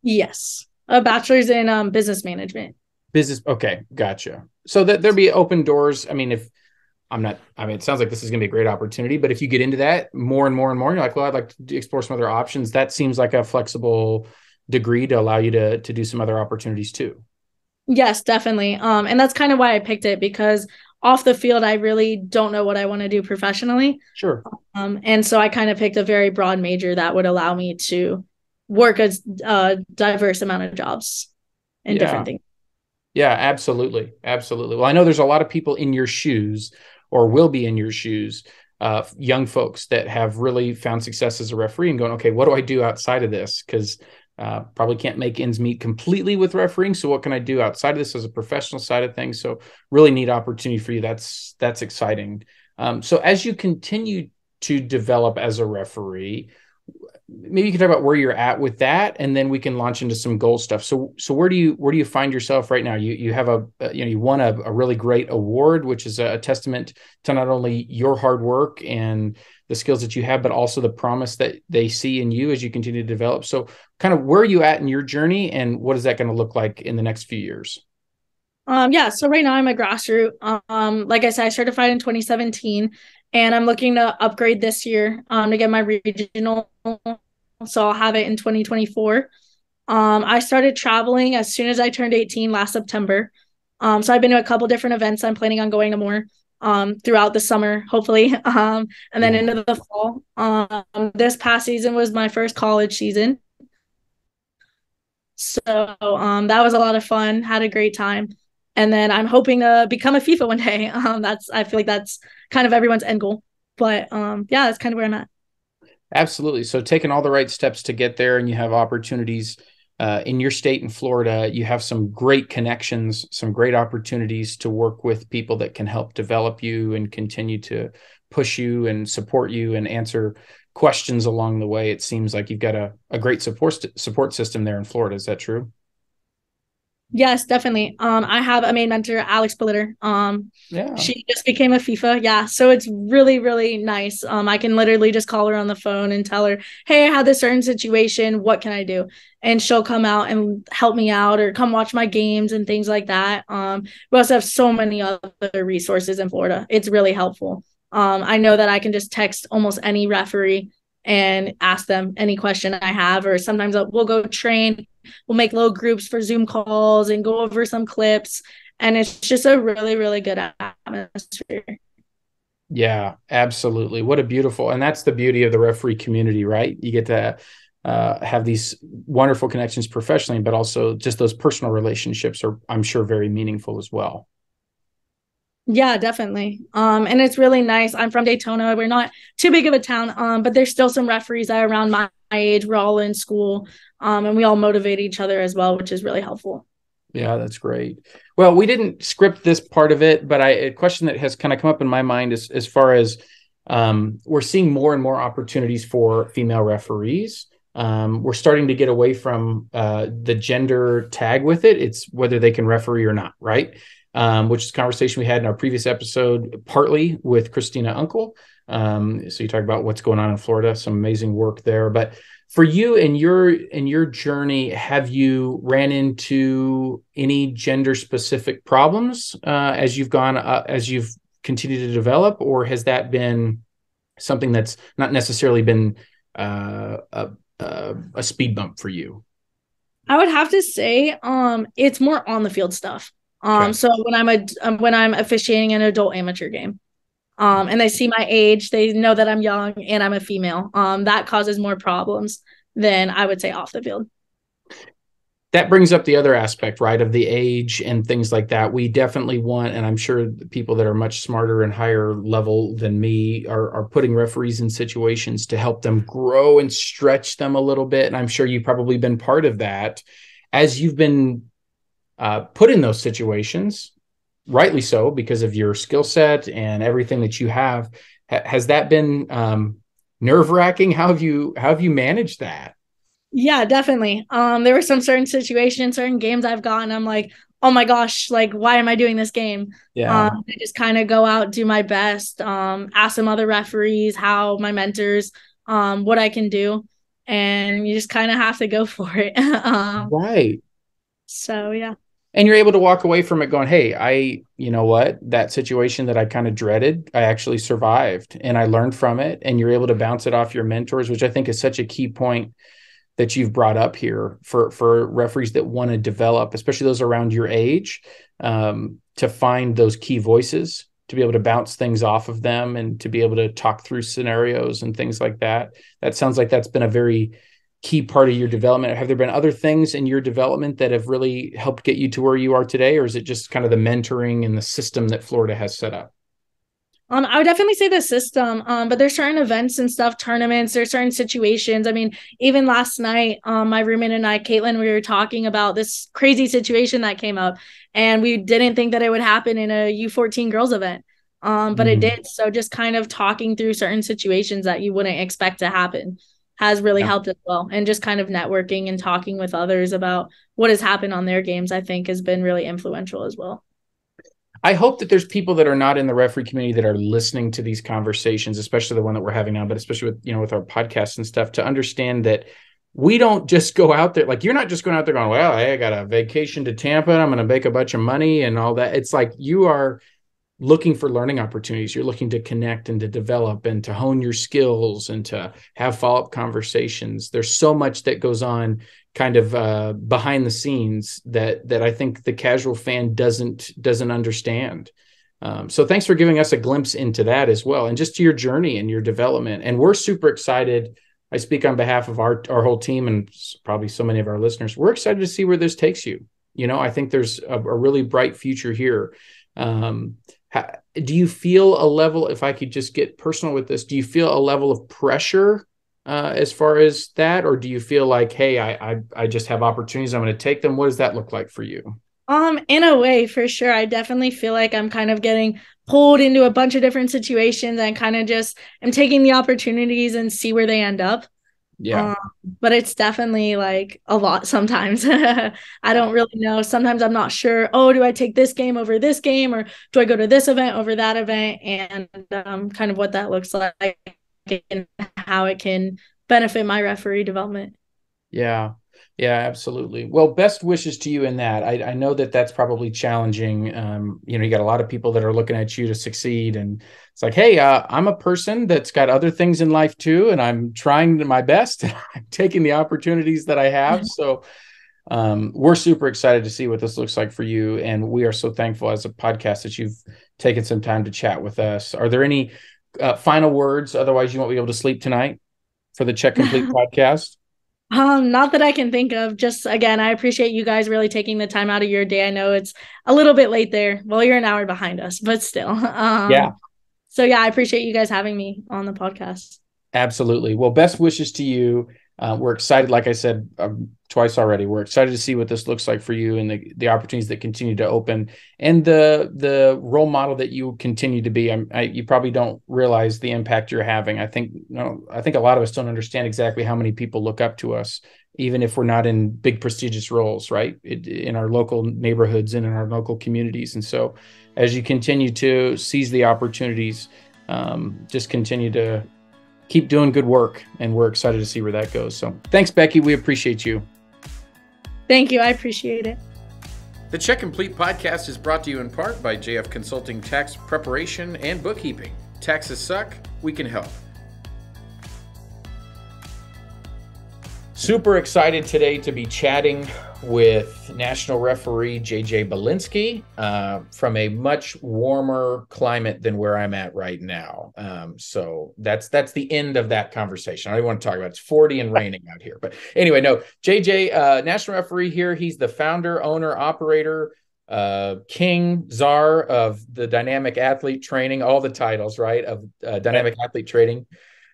yes, a bachelor's in business management. Business. Okay. Gotcha. So that there'll be open doors. I mean, it sounds like this is going to be a great opportunity, but if you get into that more and more and more, you're like, well, I'd like to explore some other options. That seems like a flexible degree to allow you to do some other opportunities too. Yes, definitely. And that's kind of why I picked it, because off the field, I really don't know what I want to do professionally. Sure. And so I kind of picked a very broad major that would allow me to work a diverse amount of jobs and different things. Yeah, absolutely. Absolutely. Well, I know there's a lot of people in your shoes or will be in your shoes, young folks that have really found success as a referee and going, okay, what do I do outside of this? Because probably can't make ends meet completely with refereeing. So what can I do outside of this as a professional side of things? So really neat opportunity for you. That's exciting. So as you continue to develop as a referee, maybe you can talk about where you're at with that, and then we can launch into some goal stuff. So where do you find yourself right now? You have you won a really great award, which is a testament to not only your hard work and the skills that you have, but also the promise that they see in you as you continue to develop. So kind of where are you at in your journey, and what is that going to look like in the next few years? Yeah, so right now I'm a grassroots. Like I said, I certified in 2017, and I'm looking to upgrade this year to get my regional. So I'll have it in 2024. I started traveling as soon as I turned 18 last September. So I've been to a couple different events. I'm planning on going to more throughout the summer, hopefully, and then into the fall. This past season was my first college season. So that was a lot of fun, had a great time. And then I'm hoping to become a FIFA one day. I feel like that's kind of everyone's end goal. But yeah, that's kind of where I'm at. Absolutely. So taking all the right steps to get there, and you have opportunities in your state in Florida. You have some great connections, some great opportunities to work with people that can help develop you and continue to push you and support you and answer questions along the way. It seems like you've got a great support system there in Florida. Is that true? Yes, definitely. I have a main mentor, Alex Politter. She just became a FIFA. Yeah. So it's really, really nice. I can literally just call her on the phone and tell her, hey, I had this certain situation. What can I do? And she'll come out and help me out, or come watch my games and things like that. We also have so many other resources in Florida. It's really helpful. I know that I can just text almost any referee and ask them any question I have, or sometimes we'll go train. We'll make little groups for Zoom calls and go over some clips. And it's just a really, really good atmosphere. Yeah, absolutely. What a beautiful, and that's the beauty of the referee community, right? You get to have these wonderful connections professionally, but also just those personal relationships are, I'm sure, very meaningful as well. Yeah, definitely. And it's really nice. I'm from Daytona. We're not too big of a town, but there's still some referees that are around my age. We're all in school, and we all motivate each other as well, which is really helpful. Yeah, that's great. Well, we didn't script this part of it, but a question that has kind of come up in my mind is as far as we're seeing more and more opportunities for female referees. We're starting to get away from the gender tag with it. It's whether they can referee or not, right? which is a conversation we had in our previous episode, partly with Christina Uncle. So you talk about what's going on in Florida, some amazing work there. But for you in your journey, have you ran into any gender specific problems as you've continued to develop, or has that been something that's not necessarily been a speed bump for you? I would have to say it's more on the field stuff. Okay. So when I'm officiating an adult amateur game, and they see my age, they know that I'm young and I'm a female. That causes more problems than I would say off the field. That brings up the other aspect, right, of the age and things like that. We definitely want, and I'm sure the people that are much smarter and higher level than me are putting referees in situations to help them grow and stretch them a little bit. And I'm sure you've probably been part of that as you've been put in those situations, rightly so, because of your skill set and everything that you have. Has that been nerve-wracking? How have you managed that? Yeah, definitely. There were some certain situations, certain games I've gotten, I'm like, oh my gosh, like, why am I doing this game? Yeah. I just kind of go out, do my best, ask some other referees, my mentors, what I can do. And you just kind of have to go for it. Right. So, yeah. And you're able to walk away from it going, hey, you know what, that situation that I kind of dreaded, I actually survived and I learned from it. And you're able to bounce it off your mentors, which I think is such a key point that you've brought up here for referees that want to develop, especially those around your age, to find those key voices, to be able to bounce things off of them and to be able to talk through scenarios and things like that. That sounds like that's been a very key part of your development. Have there been other things in your development that have really helped get you to where you are today? Or is it just kind of the mentoring and the system that Florida has set up? I would definitely say the system, but there's certain events and stuff, tournaments, there's certain situations. I mean, even last night, my roommate and I, Caitlin, we were talking about this crazy situation that came up, and we didn't think that it would happen in a U14 girls event, but it did. So just kind of talking through certain situations that you wouldn't expect to happen has really helped as well. And just kind of networking and talking with others about what has happened on their games, I think has been really influential as well. I hope that there's people that are not in the referee community that are listening to these conversations, especially the one that we're having now, but especially with our podcasts and stuff, to understand that we don't just go out there. Like, you're not just going out there going, well, hey, I got a vacation to Tampa and I'm going to make a bunch of money and all that. It's like you are looking for learning opportunities. You're looking to connect and to develop and to hone your skills and to have follow-up conversations. There's so much that goes on kind of behind the scenes that I think the casual fan doesn't understand. So thanks for giving us a glimpse into that as well, and just to your journey and your development. And we're super excited. I speak on behalf of our whole team and probably so many of our listeners. We're excited to see where this takes you. You know, I think there's a really bright future here. Do you feel a level, if I could just get personal with this, do you feel a level of pressure as far as that? Or do you feel like, hey, I just have opportunities, I'm going to take them? What does that look like for you? In a way, for sure. I definitely feel like I'm kind of getting pulled into a bunch of different situations and kind of just am taking the opportunities and see where they end up. Yeah. But it's definitely like a lot sometimes. I don't really know. Sometimes I'm not sure. Oh, do I take this game over this game, or do I go to this event over that event? And kind of what that looks like and how it can benefit my referee development. Yeah. Yeah, absolutely. Well, best wishes to you in that. I know that that's probably challenging. You got a lot of people that are looking at you to succeed, and it's like, hey, I'm a person that's got other things in life too, and I'm trying my best. I'm taking the opportunities that I have. So we're super excited to see what this looks like for you, and we are so thankful as a podcast that you've taken some time to chat with us. Are there any final words? Otherwise, you won't be able to sleep tonight for the Check Complete podcast. Not that I can think of. Just, again, I appreciate you guys really taking the time out of your day. I know it's a little bit late there. Well, you're an hour behind us, but still. Yeah. So yeah, I appreciate you guys having me on the podcast. Absolutely. Well, best wishes to you. We're excited. Like I said twice already, we're excited to see what this looks like for you and the opportunities that continue to open, and the role model that you continue to be. You probably don't realize the impact you're having. I think a lot of us don't understand exactly how many people look up to us even if we're not in big prestigious roles, right? In our local neighborhoods and in our local communities. And so as you continue to seize the opportunities, just continue to keep doing good work. And we're excited to see where that goes. So thanks, Becky. We appreciate you. Thank you. I appreciate it. The Check Complete podcast is brought to you in part by JF Consulting Tax Preparation and Bookkeeping. Taxes suck, we can help. Super excited today to be chatting with national referee JJ Bilinski from a much warmer climate than where I'm at right now. So that's the end of that conversation. I don't want to talk about it. It's 40 and raining out here. But anyway, no, JJ, national referee here. He's the founder, owner, operator, king, czar of the dynamic athlete training, all the titles, right, of dynamic athlete training.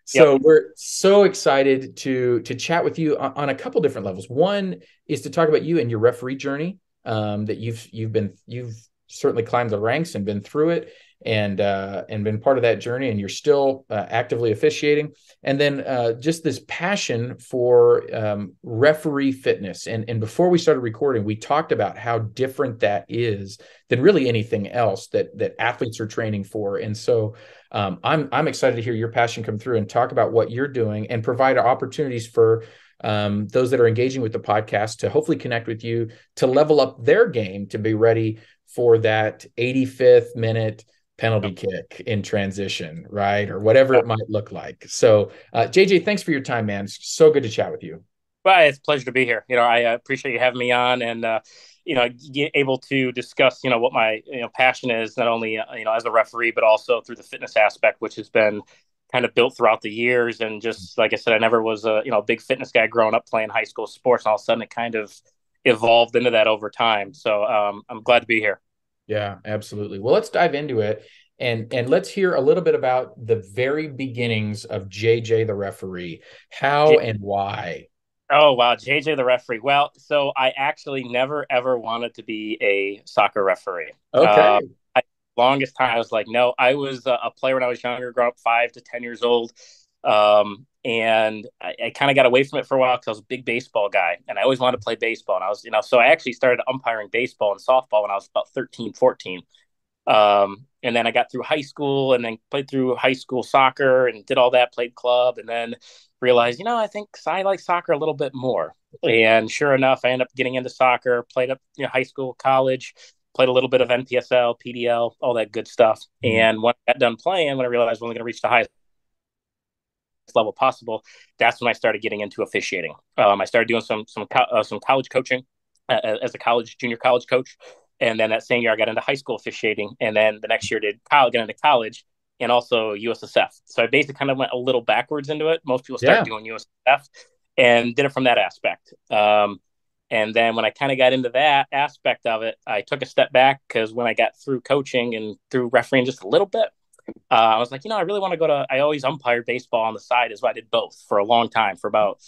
So we're so excited to chat with you on a couple different levels. One is to talk about you and your referee journey, that you've certainly climbed the ranks and been through it and been part of that journey, and you're still actively officiating. And then just this passion for referee fitness. And before we started recording, we talked about how different that is than really anything else that athletes are training for. And so I'm excited to hear your passion come through and talk about what you're doing and provide opportunities for those that are engaging with the podcast to hopefully connect with you, to level up their game, to be ready for that 85th minute penalty kick in transition, right? Or whatever it might look like. So JJ, thanks for your time, man. It's so good to chat with you. Well, it's a pleasure to be here. I appreciate you having me on, and get able to discuss, what my passion is, not only as a referee, but also through the fitness aspect, which has been kind of built throughout the years. And just like I said, I never was a big fitness guy growing up playing high school sports, and all of a sudden it kind of evolved into that over time. So I'm glad to be here. Yeah, absolutely. Well, let's dive into it. And let's hear a little bit about the very beginnings of JJ the referee. How and why? Oh, wow. JJ the referee. Well, so I actually never, ever wanted to be a soccer referee. Okay. Longest time, I was like, no, I was a player when I was younger, growing up 5 to 10 years old. And I kind of got away from it for a while because I was a big baseball guy, and I always wanted to play baseball. And I was, so I actually started umpiring baseball and softball when I was about 13, 14. And then I got through high school and then played through high school soccer and did all that, played club, and then realized, I think I like soccer a little bit more. And sure enough, I ended up getting into soccer, played up, high school, college, played a little bit of NPSL, PDL, all that good stuff. Mm-hmm. And when I got done playing, when I realized I was only going to reach the highest level possible, that's when I started getting into officiating. I started doing some college coaching as a junior college coach. And then that same year I got into high school officiating. And then the next year got into college and also USSF. So I basically kind of went a little backwards into it. Most people start doing USSF and did it from that aspect. And then when I kind of got into that aspect of it, I took a step back because when I got through coaching and through refereeing just a little bit, I was like, I really want to I always umpired baseball on the side as well. I did both for a long time, for about,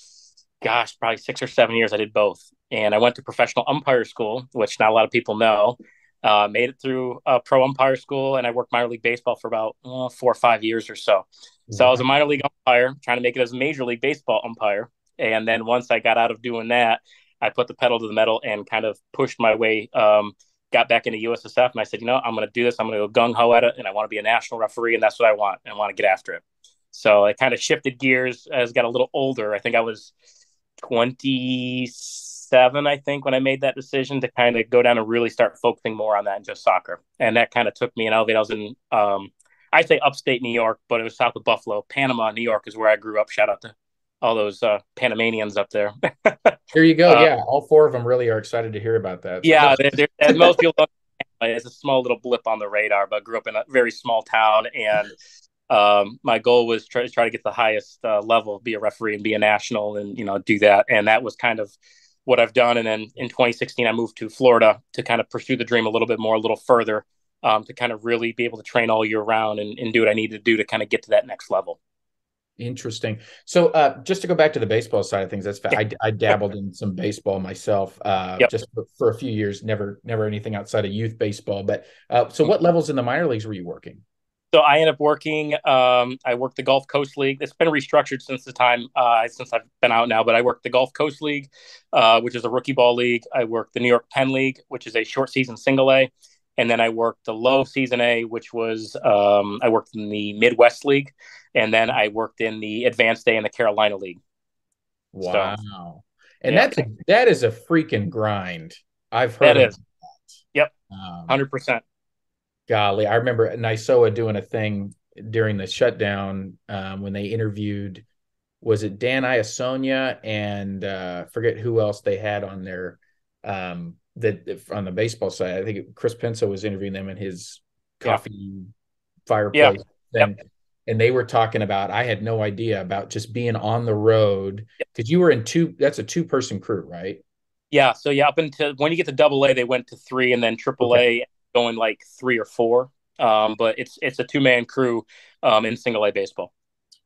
probably 6 or 7 years. I did both. And I went to professional umpire school, which not a lot of people know. Made it through pro umpire school, and I worked minor league baseball for about 4 or 5 years or so. So I was a minor league umpire, trying to make it as a major league baseball umpire. And then once I got out of doing that, I put the pedal to the metal and kind of pushed my way, got back into USSF. And I said, I'm going to do this. I'm going to go gung-ho at it, and I want to be a national referee, and that's what I want. I want to get after it. So I kind of shifted gears as I got a little older. I think I was 27, I think, when I made that decision to kind of go down and really start focusing more on that and just soccer. And that kind of took me an elevator. I was in, I'd say upstate New York, but it was south of Buffalo. Panama, New York is where I grew up. Shout out to all those Panamanians up there. Here you go. Yeah, all 4 of them really are excited to hear about that. So yeah, as most people know, it's a small little blip on the radar, but grew up in a very small town. And my goal was try to get the highest level, be a referee and be a national and, do that. And that was kind of what I've done. And then in 2016, I moved to Florida to kind of pursue the dream a little bit more, a little further, to kind of really be able to train all year round and do what I needed to do to kind of get to that next level. Interesting. So just to go back to the baseball side of things, I dabbled in some baseball myself, just for a few years, never anything outside of youth baseball. But so what levels in the minor leagues were you working? So I ended up working. I worked the Gulf Coast League. It's been restructured since the time since I've been out now. But I worked the Gulf Coast League, which is a rookie ball league. I worked the New York Penn League, which is a short season single A, and then I worked the low season A, which was I worked in the Midwest League, and then I worked in the Advanced A in the Carolina League. Wow. So, and that is a freaking grind. I've heard that of is. Yep. 100%. Golly, I remember NYSOA doing a thing during the shutdown when they interviewed, was it Dan Iasonia and forget who else they had on there that on the baseball side. I think Chris Penso was interviewing them in his coffee fireplace thing. And they were talking about, I had no idea about just being on the road because you were that's a 2-person crew, right? Yeah. So up until when you get to Double A, they went to 3, and then Triple A going like 3 or 4. But it's a 2-man crew in single A baseball.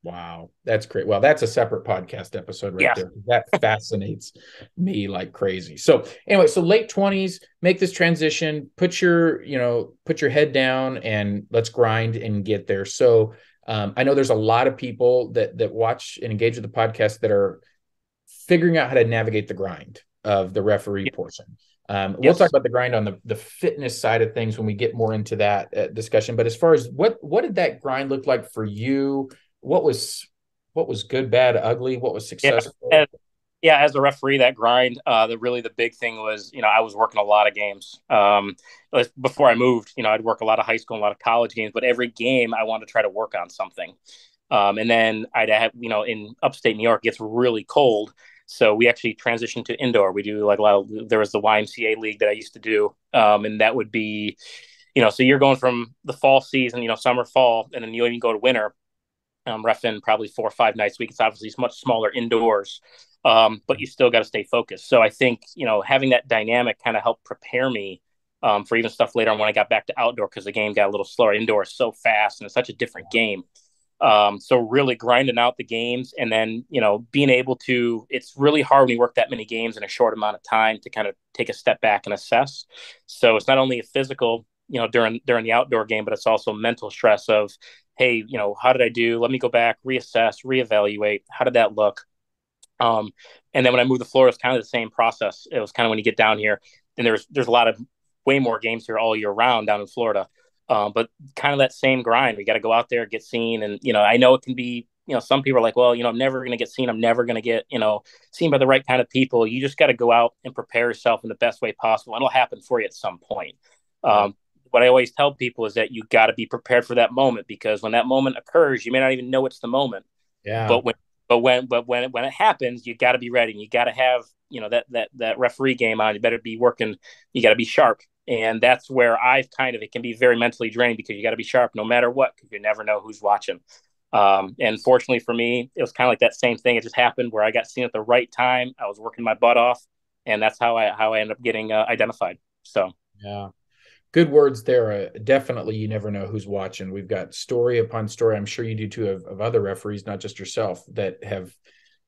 Wow, that's great. Well, that's a separate podcast episode right there. That fascinates me like crazy. So anyway, so late 20s, make this transition, put your head down and let's grind and get there. So I know there's a lot of people that watch and engage with the podcast that are figuring out how to navigate the grind of the referee portion. We'll talk about the grind on the fitness side of things when we get more into that discussion. But as far as what did that grind look like for you? What was good, bad, ugly? What was successful? As a referee, that grind, the big thing was, I was working a lot of games. Before I moved, I'd work a lot of high school and a lot of college games, but every game I wanted to try to work on something. And then I'd have, in upstate New York, it gets really cold. So we actually transitioned to indoor. We do there was the YMCA league that I used to do. And that would be, so you're going from the fall season, summer, fall, and then you even go to winter. Reffing probably 4 or 5 nights a week. It's obviously much smaller indoors, but you still got to stay focused. So I think, having that dynamic kind of helped prepare me for even stuff later on when I got back to outdoor, because the game got a little slower. Indoor is so fast and it's such a different game. So really grinding out the games and then, being able to, it's really hard when you work that many games in a short amount of time to kind of take a step back and assess. So it's not only a physical, during the outdoor game, but it's also mental stress of, hey, how did I do? Let me go back, reassess, reevaluate. How did that look? And then when I moved to Florida, it's kind of the same process. It was kind of when you get down here, and there's a lot of way more games here all year round down in Florida. But kind of that same grind. We got to go out there, get seen. And, I know it can be, some people are like, well, I'm never going to get seen. I'm never going to get, seen by the right kind of people. You just got to go out and prepare yourself in the best way possible. And it'll happen for you at some point. What I always tell people is that you got to be prepared for that moment, because when that moment occurs, you may not even know it's the moment. Yeah. But when it happens, you got to be ready. And you got to have, that referee game on. You better be working. You got to be sharp. And that's where it can be very mentally draining, because you got to be sharp no matter what, because you never know who's watching. And fortunately for me, it was kind of like that same thing. It just happened where I got seen at the right time. I was working my butt off, and that's how I ended up getting identified. So yeah. Good words there. Definitely, you never know who's watching. We've got story upon story. I'm sure you do too of other referees, not just yourself, that have,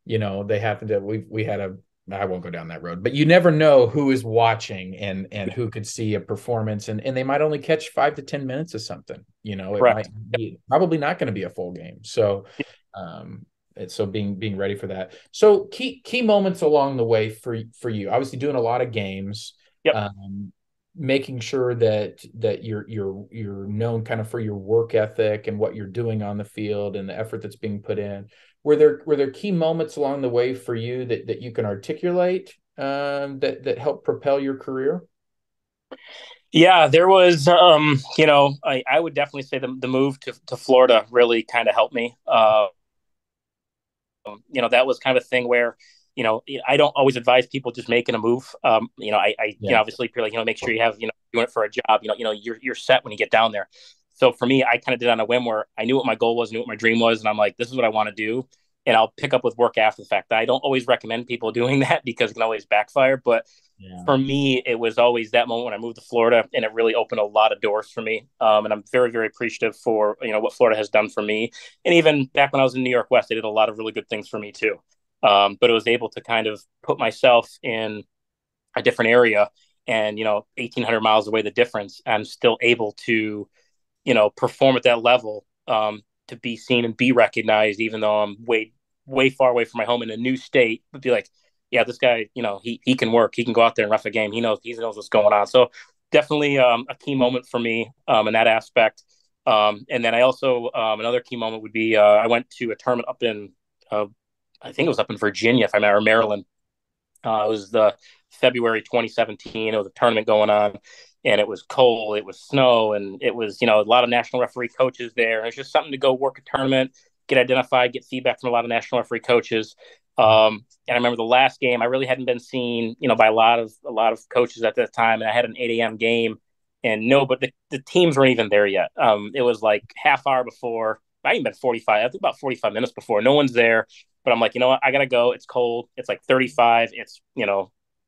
they happen to. We had I won't go down that road, but you never know who is watching and who could see a performance, and they might only catch 5 to 10 minutes of something. It might be probably not going to be a full game. So, so being ready for that. So key moments along the way for you. Obviously, doing a lot of games. Yep. Making sure that you're known kind of for your work ethic and what you're doing on the field and the effort that's being put in. Were there key moments along the way for you that you can articulate that helped propel your career? Yeah, there was, I would definitely say the move to Florida really kind of helped me. That was kind of a thing where, I don't always advise people just making a move. Obviously, if you're like, make sure you have, doing it for a job, you're set when you get down there. So for me, I kind of did on a whim where I knew what my goal was, knew what my dream was. And I'm like, this is what I want to do. And I'll pick up with work after the fact. I don't always recommend people doing that because it can always backfire. But for me, it was always that moment when I moved to Florida, and it really opened a lot of doors for me. And I'm very, very appreciative for, what Florida has done for me. And even back when I was in New York West, they did a lot of really good things for me too. But it was able to kind of put myself in a different area, and 1,800 miles away, the difference, I'm still able to perform at that level, to be seen and be recognized, even though I'm way far away from my home in a new state, but be like, yeah, this guy, he can work. He can go out there and ref a game. He knows what's going on. So definitely a key moment for me in that aspect. And then I also, another key moment would be I went to a tournament up in, I think it was up in Virginia, if I remember, Maryland. It was the February 2017. It was a tournament going on, and it was cold, it was snow, and it was, a lot of national referee coaches there. And it's just something to go work a tournament, get identified, get feedback from a lot of national referee coaches. And I remember the last game, I really hadn't been seen, by a lot of coaches at that time. And I had an 8 a.m. game, and but the teams weren't even there yet. It was like half hour before, I even been 45, I think about 45 minutes before. No one's there, but I'm like, you know what? I got to go. It's cold. It's like 35. It's,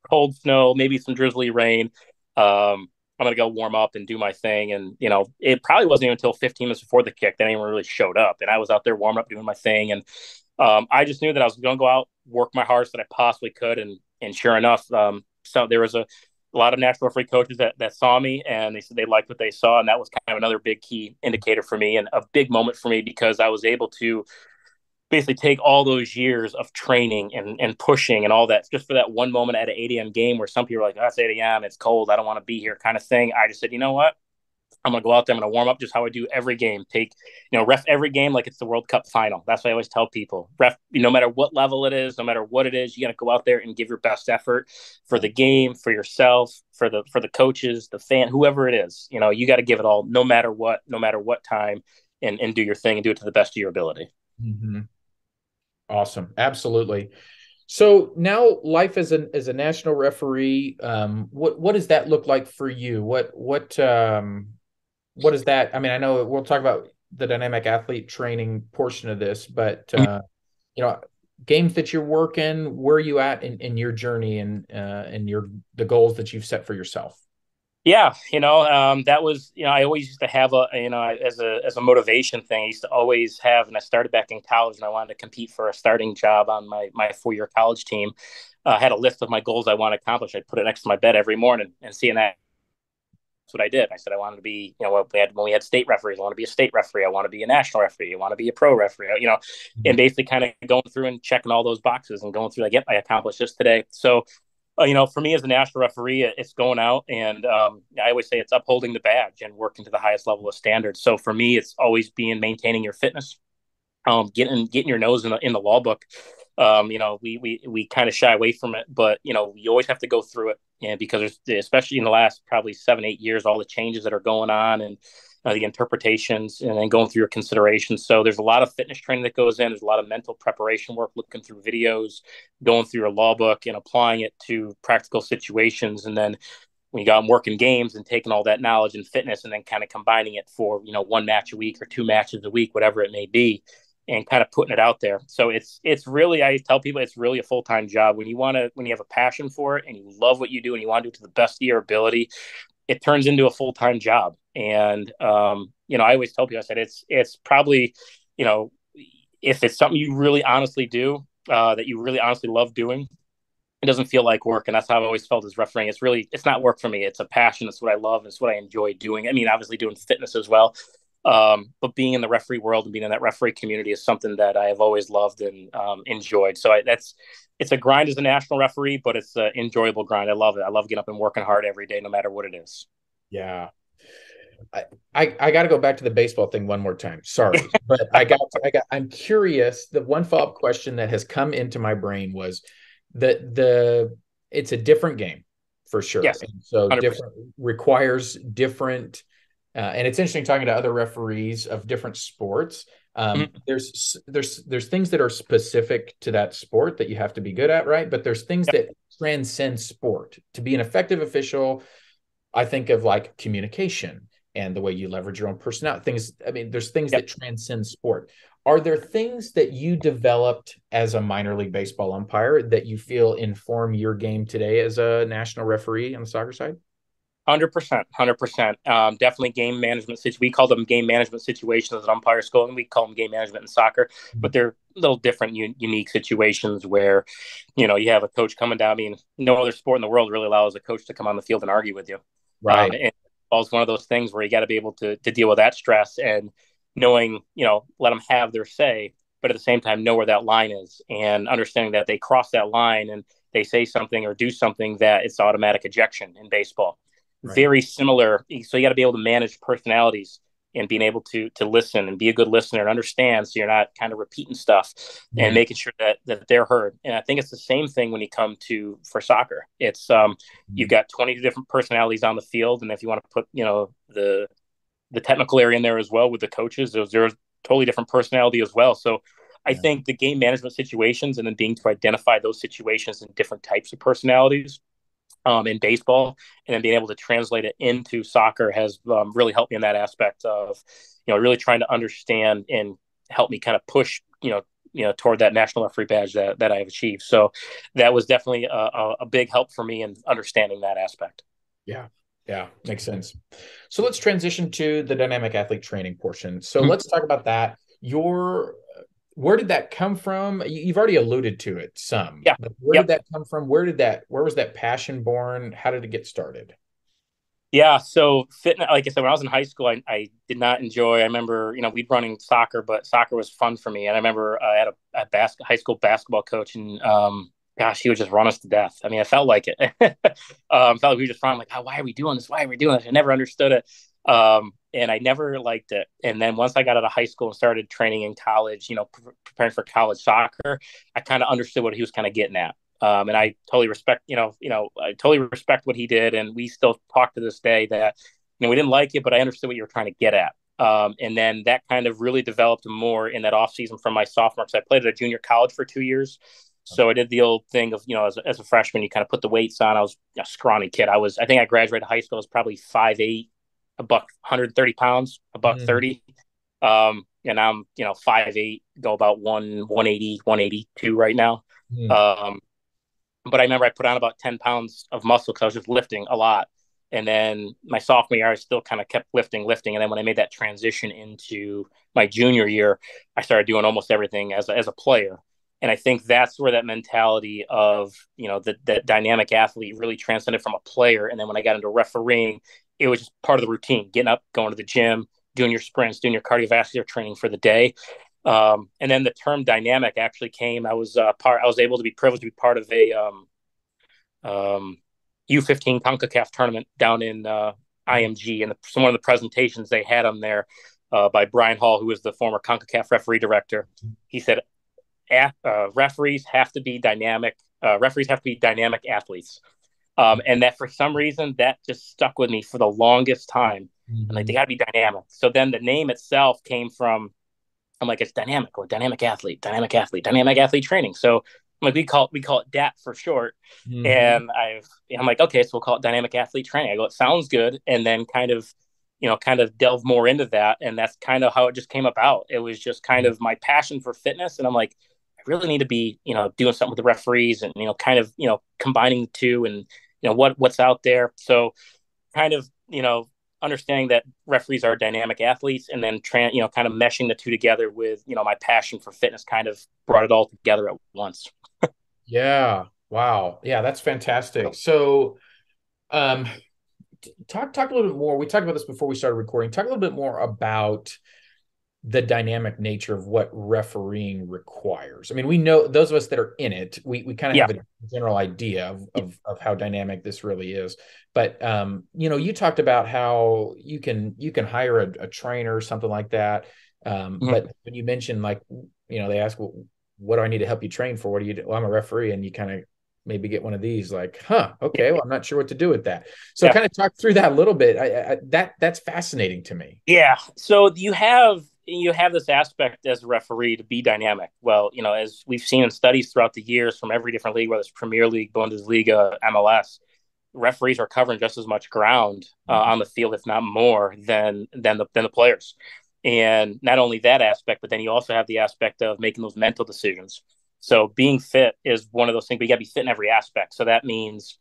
cold snow, maybe some drizzly rain. I'm going to go warm up and do my thing. And, it probably wasn't even until 15 minutes before the kick that anyone really showed up. And I was out there warming up, doing my thing. And I just knew that I was going to go out, work my hardest that I possibly could. And sure enough, so there was a lot of national referee coaches that saw me, and they said they liked what they saw. And that was kind of another big key indicator for me, and a big moment for me, because I was able to basically take all those years of training and pushing and all that just for that one moment at an 8 a.m. game where some people are like, oh, it's 8 a.m., it's cold, I don't want to be here kind of thing. I just said, you know what? I'm going to go out there, I'm going to warm up just how I do every game. Ref every game like it's the World Cup final. That's what I always tell people. Ref, no matter what level it is, no matter what it is, you got to go out there and give your best effort for the game, for yourself, for the coaches, the fan, whoever it is. You got to give it all, no matter what time, and do your thing and do it to the best of your ability. Mm-hmm. Awesome. Absolutely. So now life as a national referee, what does that look like for you? What is that? I mean, I know we'll talk about the dynamic athlete training portion of this, but games that you're working, where are you at in your journey and the goals that you've set for yourself? Yeah, that was, I always used to have as a motivation thing. I used to always have, and I started back in college, and I wanted to compete for a starting job on my 4-year college team. I had a list of my goals I want to accomplish. I'd put it next to my bed every morning, and seeing that, that's what I did. I said I wanted to be, when we had state referees, I want to be a state referee. I want to be a national referee. I want to be a pro referee. And basically kind of going through and checking all those boxes and going through like, yep, I accomplished this today. So for me as a national referee, it's going out, and I always say it's upholding the badge and working to the highest level of standards. So for me, it's always maintaining your fitness, getting your nose in the law book. We kind of shy away from it, but you always have to go through it, and because especially in the last probably 7-8 years, all the changes that are going on, and the interpretations, and then going through your considerations. So there's a lot of fitness training that goes in. There's a lot of mental preparation work, looking through videos, going through your law book, and applying it to practical situations. And then when you got them working games and taking all that knowledge and fitness, and then kind of combining it for, one match a week or 2 matches a week, whatever it may be, and kind of putting it out there. So it's really, I tell people, it's really a full-time job. When you have a passion for it and you love what you do and you want to do it to the best of your ability, it turns into a full-time job. And, I always tell people, I said, it's probably, if it's something you really honestly do, that you really honestly love doing, it doesn't feel like work. And that's how I've always felt as refereeing. It's not work for me. It's a passion. It's what I love. It's what I enjoy doing. I mean, obviously doing fitness as well. But being in the referee world and being in that referee community is something that I have always loved and enjoyed. So it's a grind as a national referee, but it's an enjoyable grind. I love it. I love getting up and working hard every day, no matter what it is. Yeah. I got to go back to the baseball thing one more time. Sorry, but I'm curious. The one follow-up question that has come into my brain was that it's a different game for sure. Yes, and so 100%. Different requires different, and it's interesting talking to other referees of different sports. There's things that are specific to that sport that you have to be good at, right? But there's things that transcend sport. To be an effective official, I think of like communication and the way you leverage your own personality. There's things that transcend sport. Are there things that you developed as a minor league baseball umpire that you feel inform your game today as a national referee on the soccer side? 100%. Definitely game management. We call them game management situations at umpire school, and we call them game management in soccer. But they're a little different, unique situations where, you have a coach coming down. I mean, no other sport in the world really allows a coach to come on the field and argue with you. Right. baseball is one of those things where you got to be able to deal with that stress and knowing, let them have their say, but at the same time, know where that line is and understanding that they cross that line and they say something or do something that it's automatic ejection in baseball. Right. Very similar. So you got to be able to manage personalities and being able to listen and be a good listener and understand, so you're not kind of repeating stuff and making sure that they're heard. And I think it's the same thing when you come for soccer. It's you've got 20 different personalities on the field, and if you want to put the technical area in there as well with the coaches, there's totally different personality as well. So I think the game management situations and then being to identify those situations and different types of personalities in baseball, and then being able to translate it into soccer has really helped me in that aspect of, really trying to understand and help me kind of push, toward that national referee badge that I've achieved. So that was definitely a big help for me in understanding that aspect. Yeah, makes sense. So let's transition to the dynamic athlete training portion. So let's talk about that. Where did that come from? You've already alluded to it some. Yeah. Where did that come from? Where was that passion born? How did it get started? Yeah. So fitness, like I said, when I was in high school, I did not enjoy, I remember, we'd running soccer, but soccer was fun for me. And I remember I had a high school basketball coach, and gosh, he would just run us to death. I mean, I felt like it. Felt like we were just running, like, oh, why are we doing this? Why are we doing this? I never understood it. And I never liked it. And then once I got out of high school and started training in college, preparing for college soccer, I kind of understood what he was kind of getting at. And I totally respect, I totally respect what he did. And we still talk to this day that, we didn't like it, but I understood what you were trying to get at. And then that kind of really developed more in that off season from my sophomore, because I played at a junior college for 2 years. So I did the old thing of, as a freshman, you kind of put the weights on. I was a scrawny kid. I think I graduated high school. I was probably 5'8", 130 pounds, $130. And I'm, 5'8", go about 180, 182 right now. But I remember I put on about 10 pounds of muscle because I was just lifting a lot. And then my sophomore year, I still kind of kept lifting. And then when I made that transition into my junior year, I started doing almost everything as a player. And I think that's where that mentality of, that dynamic athlete really transcended from a player. And then when I got into refereeing, it was just part of the routine, getting up, going to the gym, doing your sprints, doing your cardiovascular training for the day. And then the term dynamic actually came. I was able to be privileged to be part of a U15 CONCACAF tournament down in IMG. And one of the presentations they had on there by Brian Hall, who was the former CONCACAF referee director, he said, referees have to be dynamic. Referees have to be dynamic athletes. And that for some reason that just stuck with me for the longest time. And like, they got to be dynamic. So then the name itself came from, I'm like, it's dynamic, or dynamic athlete training. So I'm like, we call it DAT for short. And I'm like, okay, so we'll call it dynamic athlete training. I go, it sounds good. And then kind of delve more into that. And that's kind of how it just came about. It was just kind of my passion for fitness. And I'm like, I really need to be, doing something with the referees and, combining the two and, what's out there. So kind of, understanding that referees are dynamic athletes, and then kind of meshing the two together with, my passion for fitness kind of brought it all together at once. Yeah. Wow. Yeah, that's fantastic. So, talk a little bit more. We talked about this before we started recording. Talk a little bit more about the dynamic nature of what refereeing requires. I mean, we know, those of us that are in it, we kind of have a general idea of how dynamic this really is. But, you talked about how you can hire a trainer or something like that. But when you mentioned, like, they ask, well, what do I need to help you train for? What do you do? Well, I'm a referee, and you kind of maybe get one of these, like, okay, well, I'm not sure what to do with that. So kind of talk through that a little bit. That's fascinating to me. Yeah. So you have this aspect as a referee to be dynamic. Well, as we've seen in studies throughout the years from every different league, whether it's Premier League, Bundesliga, MLS, referees are covering just as much ground on the field, if not more, than the players. And not only that aspect, but then you also have the aspect of making those mental decisions. So being fit is one of those things, but you got to be fit in every aspect. So that means,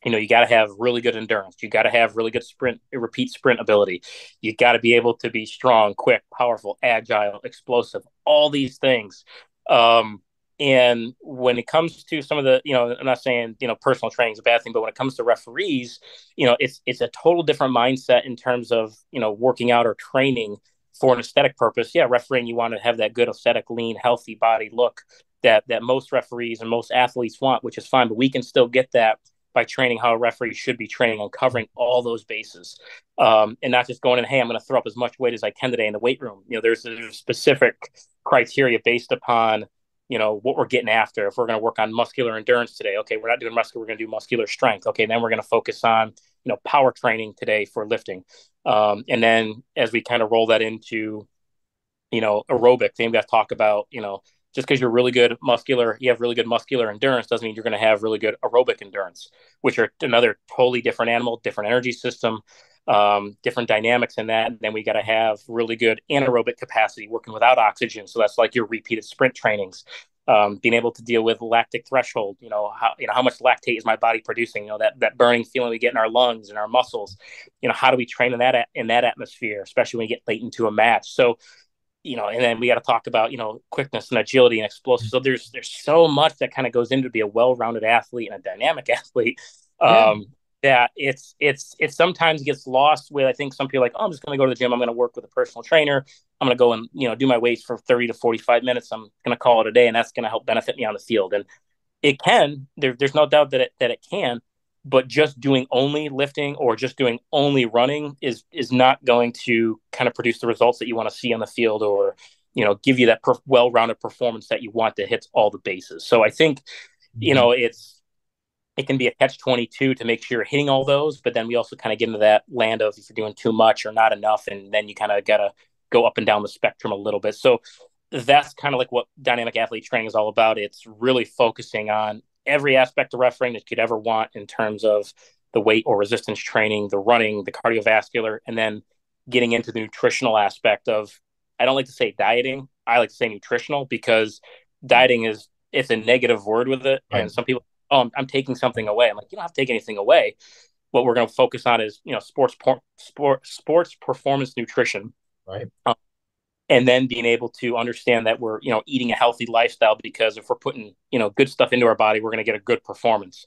you got to have really good endurance. You got to have really good repeat sprint ability. You got to be able to be strong, quick, powerful, agile, explosive, all these things. And And when it comes to some of the, I'm not saying, personal training is a bad thing, but when it comes to referees, it's a total different mindset in terms of, working out or training for an aesthetic purpose. Yeah, refereeing, you want to have that good aesthetic, lean, healthy body look that most referees and most athletes want, which is fine, but we can still get that by training how a referee should be training on covering all those bases, and not just going in, hey, I'm going to throw up as much weight as I can today in the weight room. There's specific criteria based upon what we're getting after. If we're going to work on muscular endurance today, okay, we're not doing muscular, we're going to do muscular strength. Okay, then we're going to focus on power training today for lifting, and then as we kind of roll that into aerobic, then we got to talk about just because you're really good muscular, you have really good muscular endurance doesn't mean you're going to have really good aerobic endurance, which are another totally different animal, different energy system, different dynamics in that. And then we got to have really good anaerobic capacity working without oxygen. So that's like your repeated sprint trainings, being able to deal with lactic threshold, how much lactate is my body producing, that burning feeling we get in our lungs and our muscles, how do we train in that atmosphere, especially when you get late into a match. So, and then we got to talk about, quickness and agility and explosive. So there's so much that kind of goes into be a well-rounded athlete and a dynamic athlete, that it's sometimes gets lost with, I think some people are like, oh, I'm just going to go to the gym. I'm going to work with a personal trainer. I'm going to go and, do my weights for 30 to 45 minutes. I'm going to call it a day, and that's going to help benefit me on the field. And it can, there's no doubt that it can, but just doing only lifting or just doing only running is not going to kind of produce the results that you want to see on the field, or give you that well-rounded performance that you want that hits all the bases. So I think it can be a catch-22 to make sure you're hitting all those, but then we also kind of get into that land of if you're doing too much or not enough, and then you kind of got to go up and down the spectrum a little bit. So that's kind of like what dynamic athlete training is all about. It's really focusing on every aspect of refereeing that you could ever want in terms of the weight or resistance training, the running, the cardiovascular, and then getting into the nutritional aspect of, I don't like to say dieting, I like to say nutritional, because dieting it's a negative word with it. Right. And some people, oh, I'm taking something away. I'm like, you don't have to take anything away. What we're going to focus on is, sports performance nutrition. Right. And then being able to understand that we're, eating a healthy lifestyle, because if we're putting, good stuff into our body, we're going to get a good performance.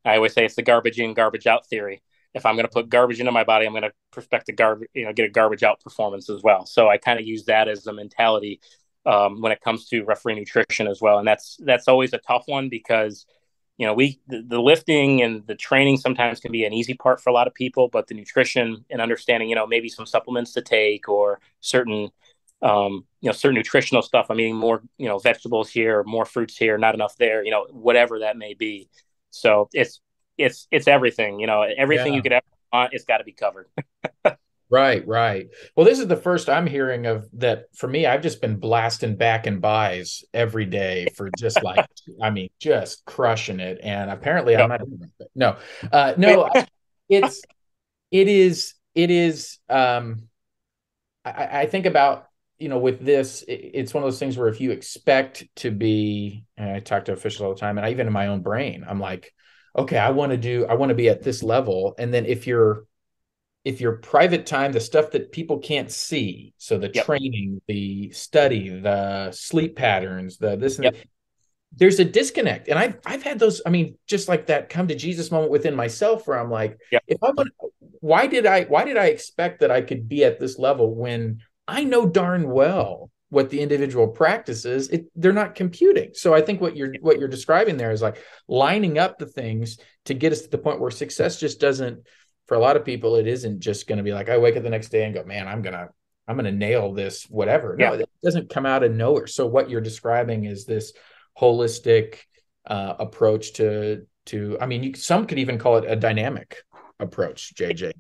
I always say it's the garbage in, garbage out theory. If I'm going to put garbage into my body, I'm going to expect the garbage, get a garbage out performance as well. So I kind of use that as a mentality when it comes to referee nutrition as well. And that's always a tough one, because, the lifting and the training sometimes can be an easy part for a lot of people, but the nutrition and understanding, maybe some supplements to take, or certain nutritional stuff. I'm eating more, vegetables here, more fruits here, not enough there, whatever that may be. So it's everything, everything you could ever want, it's got to be covered. Right. Well, this is the first I'm hearing of that. For me, I've just been blasting back and buys every day for just like, just crushing it. And apparently I'm not doing it. No, it is. I think about, with this, it's one of those things where if you expect to be, and I talk to officials all the time, and even in my own brain, I'm like, okay, I want to be at this level. And then if your private time, the stuff that people can't see, so the training, the study, the sleep patterns, the this and that, there's a disconnect. And I've had those, just like that come to Jesus moment within myself, where I'm like, why did I expect that I could be at this level when I know darn well what the individual practices, they're not computing. So I think what you're describing there is like lining up the things to get us to the point where success just doesn't, for a lot of people, it isn't just going to be like, I wake up the next day and go, man, I'm going to nail this, whatever. No, it doesn't come out of nowhere. So what you're describing is this holistic approach to, some could even call it a dynamic approach, JJ.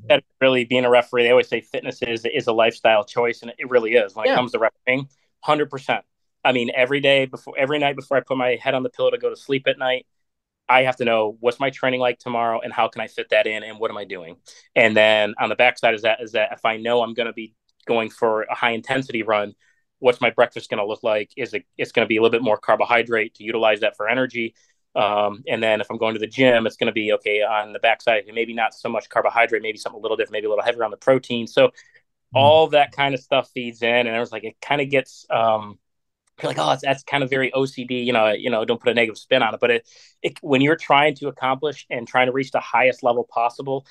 That really, being a referee, they always say fitness is a lifestyle choice, and it really is when it comes to refereeing. 100%. Every night before I put my head on the pillow to go to sleep at night, I have to know what's my training like tomorrow and how can I fit that in and what am I doing? And then on the backside is that if I know I'm going to be going for a high intensity run, what's my breakfast going to look like? It's going to be a little bit more carbohydrate to utilize that for energy. And then if I'm going to the gym, it's going to be okay on the backside, maybe not so much carbohydrate, maybe something a little different, maybe a little heavier on the protein. So all that kind of stuff feeds in, and I was like, it kind of gets, you're like, oh, that's kind of very OCD, don't put a negative spin on it. But when you're trying to accomplish and trying to reach the highest level possible,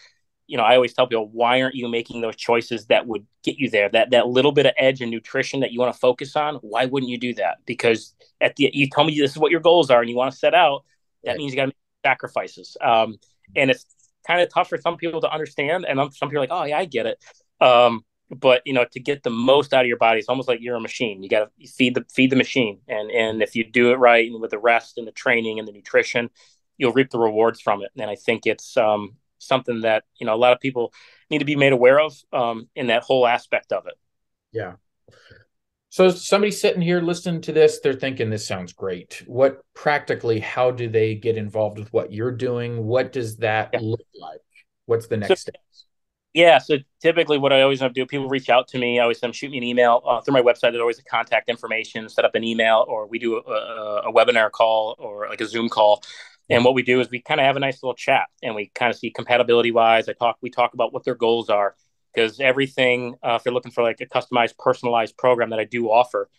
I always tell people, why aren't you making those choices that would get you there? That little bit of edge and nutrition that you want to focus on, why wouldn't you do that? Because you told me this is what your goals are and you want to set out, that means you got to make sacrifices. And it's kind of tough for some people to understand. And some people are like, oh yeah, I get it. But to get the most out of your body, it's almost like you're a machine. You got to feed the machine. And if you do it right, and with the rest and the training and the nutrition, you'll reap the rewards from it. And I think it's, something that a lot of people need to be made aware of in that whole aspect of it. Yeah. So somebody sitting here listening to this, they're thinking this sounds great. What practically, how do they get involved with what you're doing? What does that look like? What's the next steps? Yeah. So typically what I always have to do, people reach out to me. I always send them, shoot me an email through my website. There's always a contact information, set up an email, or we do a webinar call or like a Zoom call. And what we do is we kind of have a nice little chat and we kind of see compatibility wise. We talk about what their goals are, because everything, if you're looking for like a customized, personalized program that I do offer,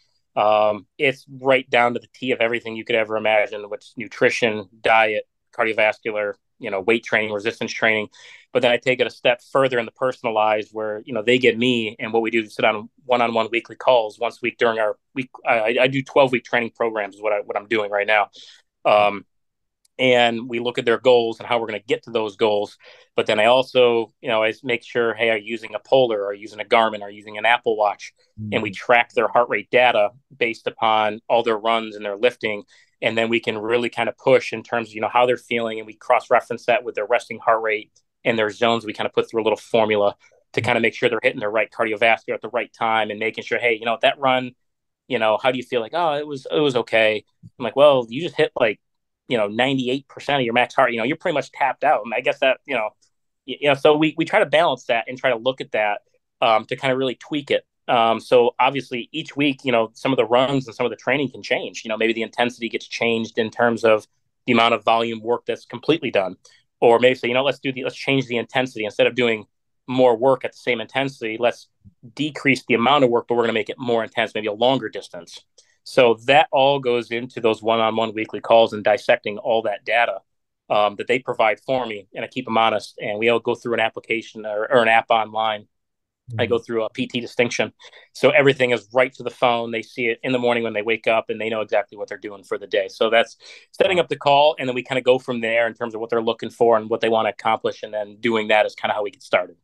it's right down to the T of everything you could ever imagine, which is nutrition, diet, cardiovascular, weight training, resistance training. But then I take it a step further in the personalized where, they get me, and what we do is sit on one-on-one weekly calls once a week during our week. I do 12-week training programs is what I'm doing right now. And we look at their goals and how we're going to get to those goals. But then I also, I make sure, hey, are you using a Polar, are you using a Garmin, are you using an Apple Watch? And we track their heart rate data based upon all their runs and their lifting. And then we can really kind of push in terms of, how they're feeling. And we cross-reference that with their resting heart rate and their zones. We kind of put through a little formula to kind of make sure they're hitting their right cardiovascular at the right time and making sure, hey, that run, how do you feel? Like, oh, it was okay. I'm like, well, you just hit like, 98% of your max heart, you're pretty much tapped out. And I guess that, so we try to balance that and try to look at that to kind of really tweak it. So obviously each week, some of the runs and some of the training can change. Maybe the intensity gets changed in terms of the amount of volume work that's completely done. Or maybe say, let's change the intensity. Instead of doing more work at the same intensity, let's decrease the amount of work, but we're going to make it more intense, maybe a longer distance. So that all goes into those one-on-one weekly calls and dissecting all that data that they provide for me. And I keep them honest. And we all go through an application or an app online. I go through a PT distinction. So everything is right to the phone. They see it in the morning when they wake up and they know exactly what they're doing for the day. So that's setting up the call. And then we kind of go from there in terms of what they're looking for and what they want to accomplish. And then doing that is kind of how we get started.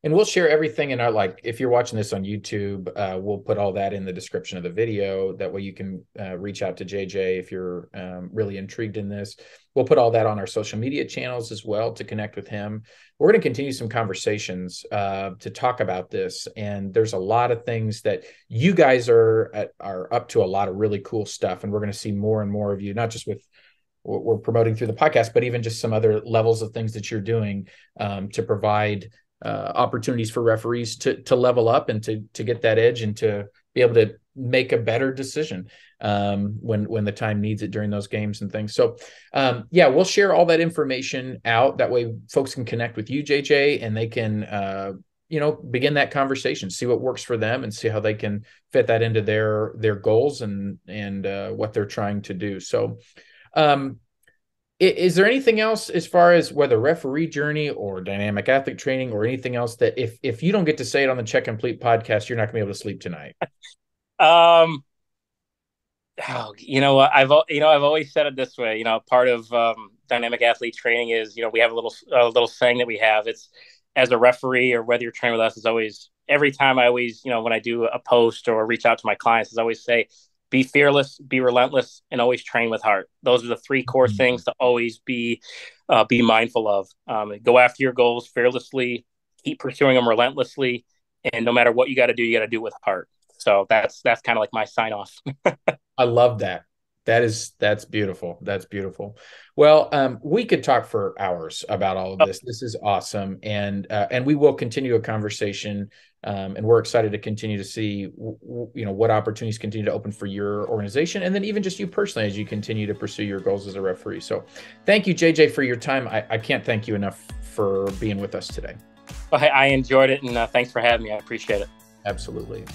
And we'll share everything in our, if you're watching this on YouTube, we'll put all that in the description of the video. That way you can reach out to JJ if you're really intrigued in this. We'll put all that on our social media channels as well to connect with him. We're going to continue some conversations to talk about this. And there's a lot of things that you guys are up to, a lot of really cool stuff. And we're going to see more and more of you, not just with what we're promoting through the podcast, but even just some other levels of things that you're doing to provide opportunities for referees to level up and to get that edge and to be able to make a better decision when the time needs it during those games and things. So we'll share all that information out. That way folks can connect with you, JJ, and they can begin that conversation, see what works for them and see how they can fit that into their goals and what they're trying to do. So is there anything else as far as whether referee journey or dynamic athlete training or anything else that if you don't get to say it on the Check Complete podcast, you're not gonna be able to sleep tonight? I've always said it this way. Part of dynamic athlete training is, we have a little saying that we have. It's as a referee or whether you're training with us, is always every time I always, when I do a post or reach out to my clients, is always say, be fearless, be relentless, and always train with heart. Those are the three core things to always be mindful of. Go after your goals fearlessly, keep pursuing them relentlessly, and no matter what you got to do it with heart. So that's kind of like my sign off. I love that. That's beautiful. That's beautiful. Well, we could talk for hours about all of this. This is awesome, and we will continue a conversation. And we're excited to continue to see, what opportunities continue to open for your organization, and then even just you personally as you continue to pursue your goals as a referee. So, thank you, JJ, for your time. I can't thank you enough for being with us today. Well, I enjoyed it, and thanks for having me. I appreciate it. Absolutely.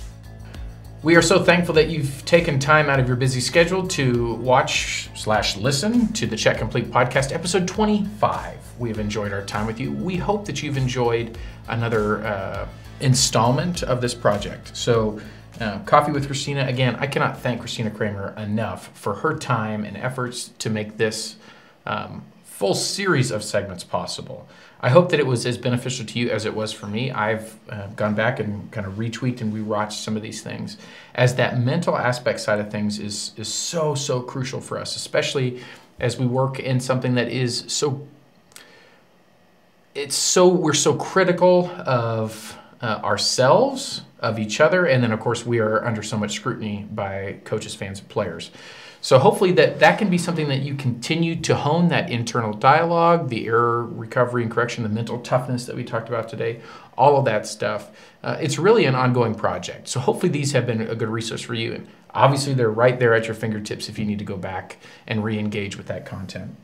We are so thankful that you've taken time out of your busy schedule to watch/listen to the Check Complete podcast, episode 25. We have enjoyed our time with you. We hope that you've enjoyed another installment of this project. So, Coffee with Christina, again, I cannot thank Christina Kremer enough for her time and efforts to make this full series of segments possible. I hope that it was as beneficial to you as it was for me. I've gone back and kind of retweaked and rewatched some of these things, as that mental aspect side of things is so crucial for us, especially as we work in something that is we're so critical of ourselves, of each other, and then of course we are under so much scrutiny by coaches, fans, and players. So hopefully that can be something that you continue to hone, that internal dialogue, the error recovery and correction, the mental toughness that we talked about today, all of that stuff. It's really an ongoing project. So hopefully these have been a good resource for you. And obviously they're right there at your fingertips if you need to go back and re-engage with that content.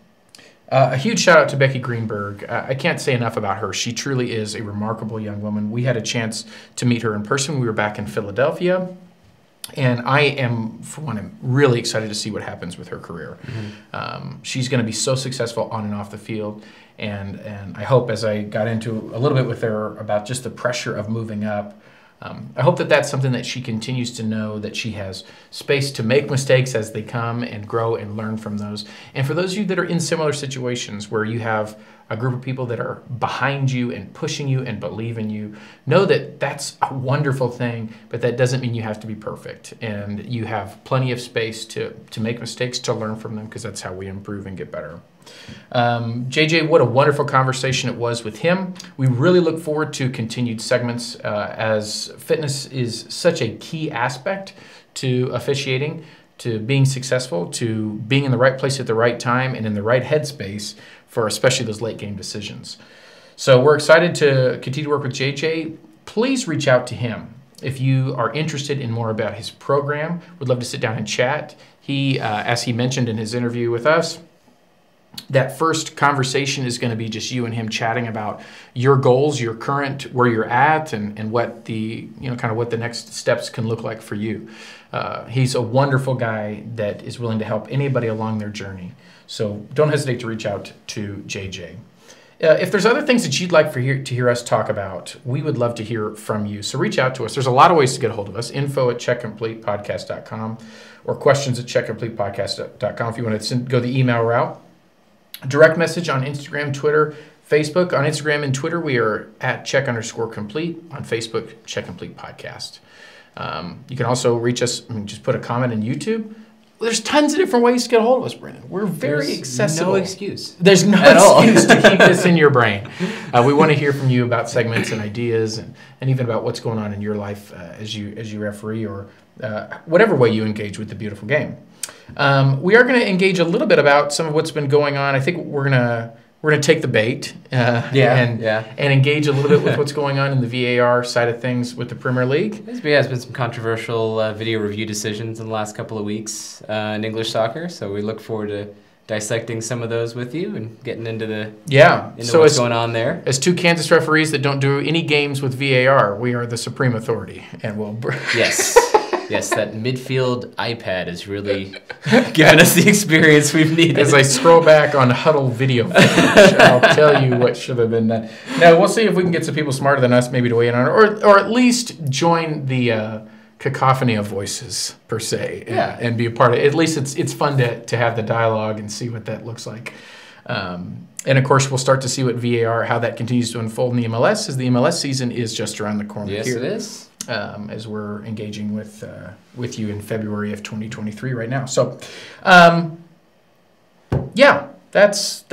A huge shout out to Becky Greenberg. I can't say enough about her. She truly is a remarkable young woman. We had a chance to meet her in person. We were back in Philadelphia. And I am, for one, I'm really excited to see what happens with her career. Mm-hmm. She's going to be so successful on and off the field. And I hope, as I got into a little bit with her about just the pressure of moving up, I hope that that's something that she continues to know, that she has space to make mistakes as they come and grow and learn from those. And for those of you that are in similar situations where you have a group of people that are behind you and pushing you and believe in you, know that that's a wonderful thing, but that doesn't mean you have to be perfect. And you have plenty of space to make mistakes, to learn from them, because that's how we improve and get better. JJ, what a wonderful conversation it was with him. We really look forward to continued segments as fitness is such a key aspect to officiating, to being successful, to being in the right place at the right time and in the right headspace for especially those late game decisions. So we're excited to continue to work with JJ. Please reach out to him if you are interested in more about his program. We'd love to sit down and chat. He, as he mentioned in his interview with us, that first conversation is going to be just you and him chatting about your goals, your current, where you're at, and what the, kind of what the next steps can look like for you. He's a wonderful guy that is willing to help anybody along their journey. So don't hesitate to reach out to JJ. If there's other things that you'd like to hear us talk about, we would love to hear from you. So reach out to us. There's a lot of ways to get a hold of us. info@checkcompletepodcast.com or questions@checkcompletepodcast.com if you want to go the email route. Direct message on Instagram, Twitter, Facebook. On Instagram and Twitter, we are at @check_complete. On Facebook, Check Complete Podcast. You can also reach us, just put a comment on YouTube. There's tons of different ways to get a hold of us, Brendan. We're very accessible. No excuse. There's no excuse to keep this in your brain. We want to hear from you about segments and ideas, and even about what's going on in your life as you referee, or whatever way you engage with the beautiful game. We are going to engage a little bit about some of what's been going on. I think we're gonna take the bait and engage a little bit with what's going on in the VAR side of things with the Premier League. There's been some controversial video review decisions in the last couple of weeks in English soccer, so we look forward to dissecting some of those with you and getting into what's going on there. As two Kansas referees that don't do any games with VAR, we are the supreme authority, and we'll Yes, that midfield iPad has really given us the experience we've needed. As I scroll back on Huddle video footage, I'll tell you what should have been done. Now, we'll see if we can get some people smarter than us maybe to weigh in on it, or at least join the cacophony of voices, per se, and be a part of it. At least it's fun to have the dialogue and see what that looks like. And, of course, we'll start to see what VAR, how that continues to unfold in the MLS, as the MLS season is just around the corner. Yes, here. It is. As we're engaging with you in February of 2023 right now. So, that's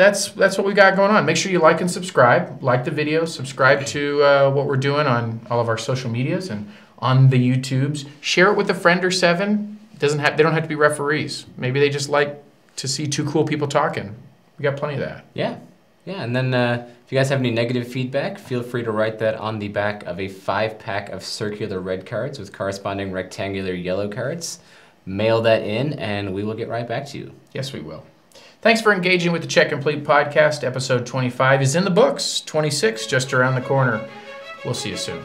what we got going on. Make sure you like and subscribe. Like the video. Subscribe to what we're doing on all of our social medias and on the YouTubes. Share it with a friend or seven. They don't have to be referees. Maybe they just like to see two cool people talking. We got plenty of that. Yeah, and then if you guys have any negative feedback, feel free to write that on the back of a 5-pack of circular red cards with corresponding rectangular yellow cards. Mail that in, and we will get right back to you. Yes, we will. Thanks for engaging with the Check Complete podcast. Episode 25 is in the books. 26 just around the corner. We'll see you soon.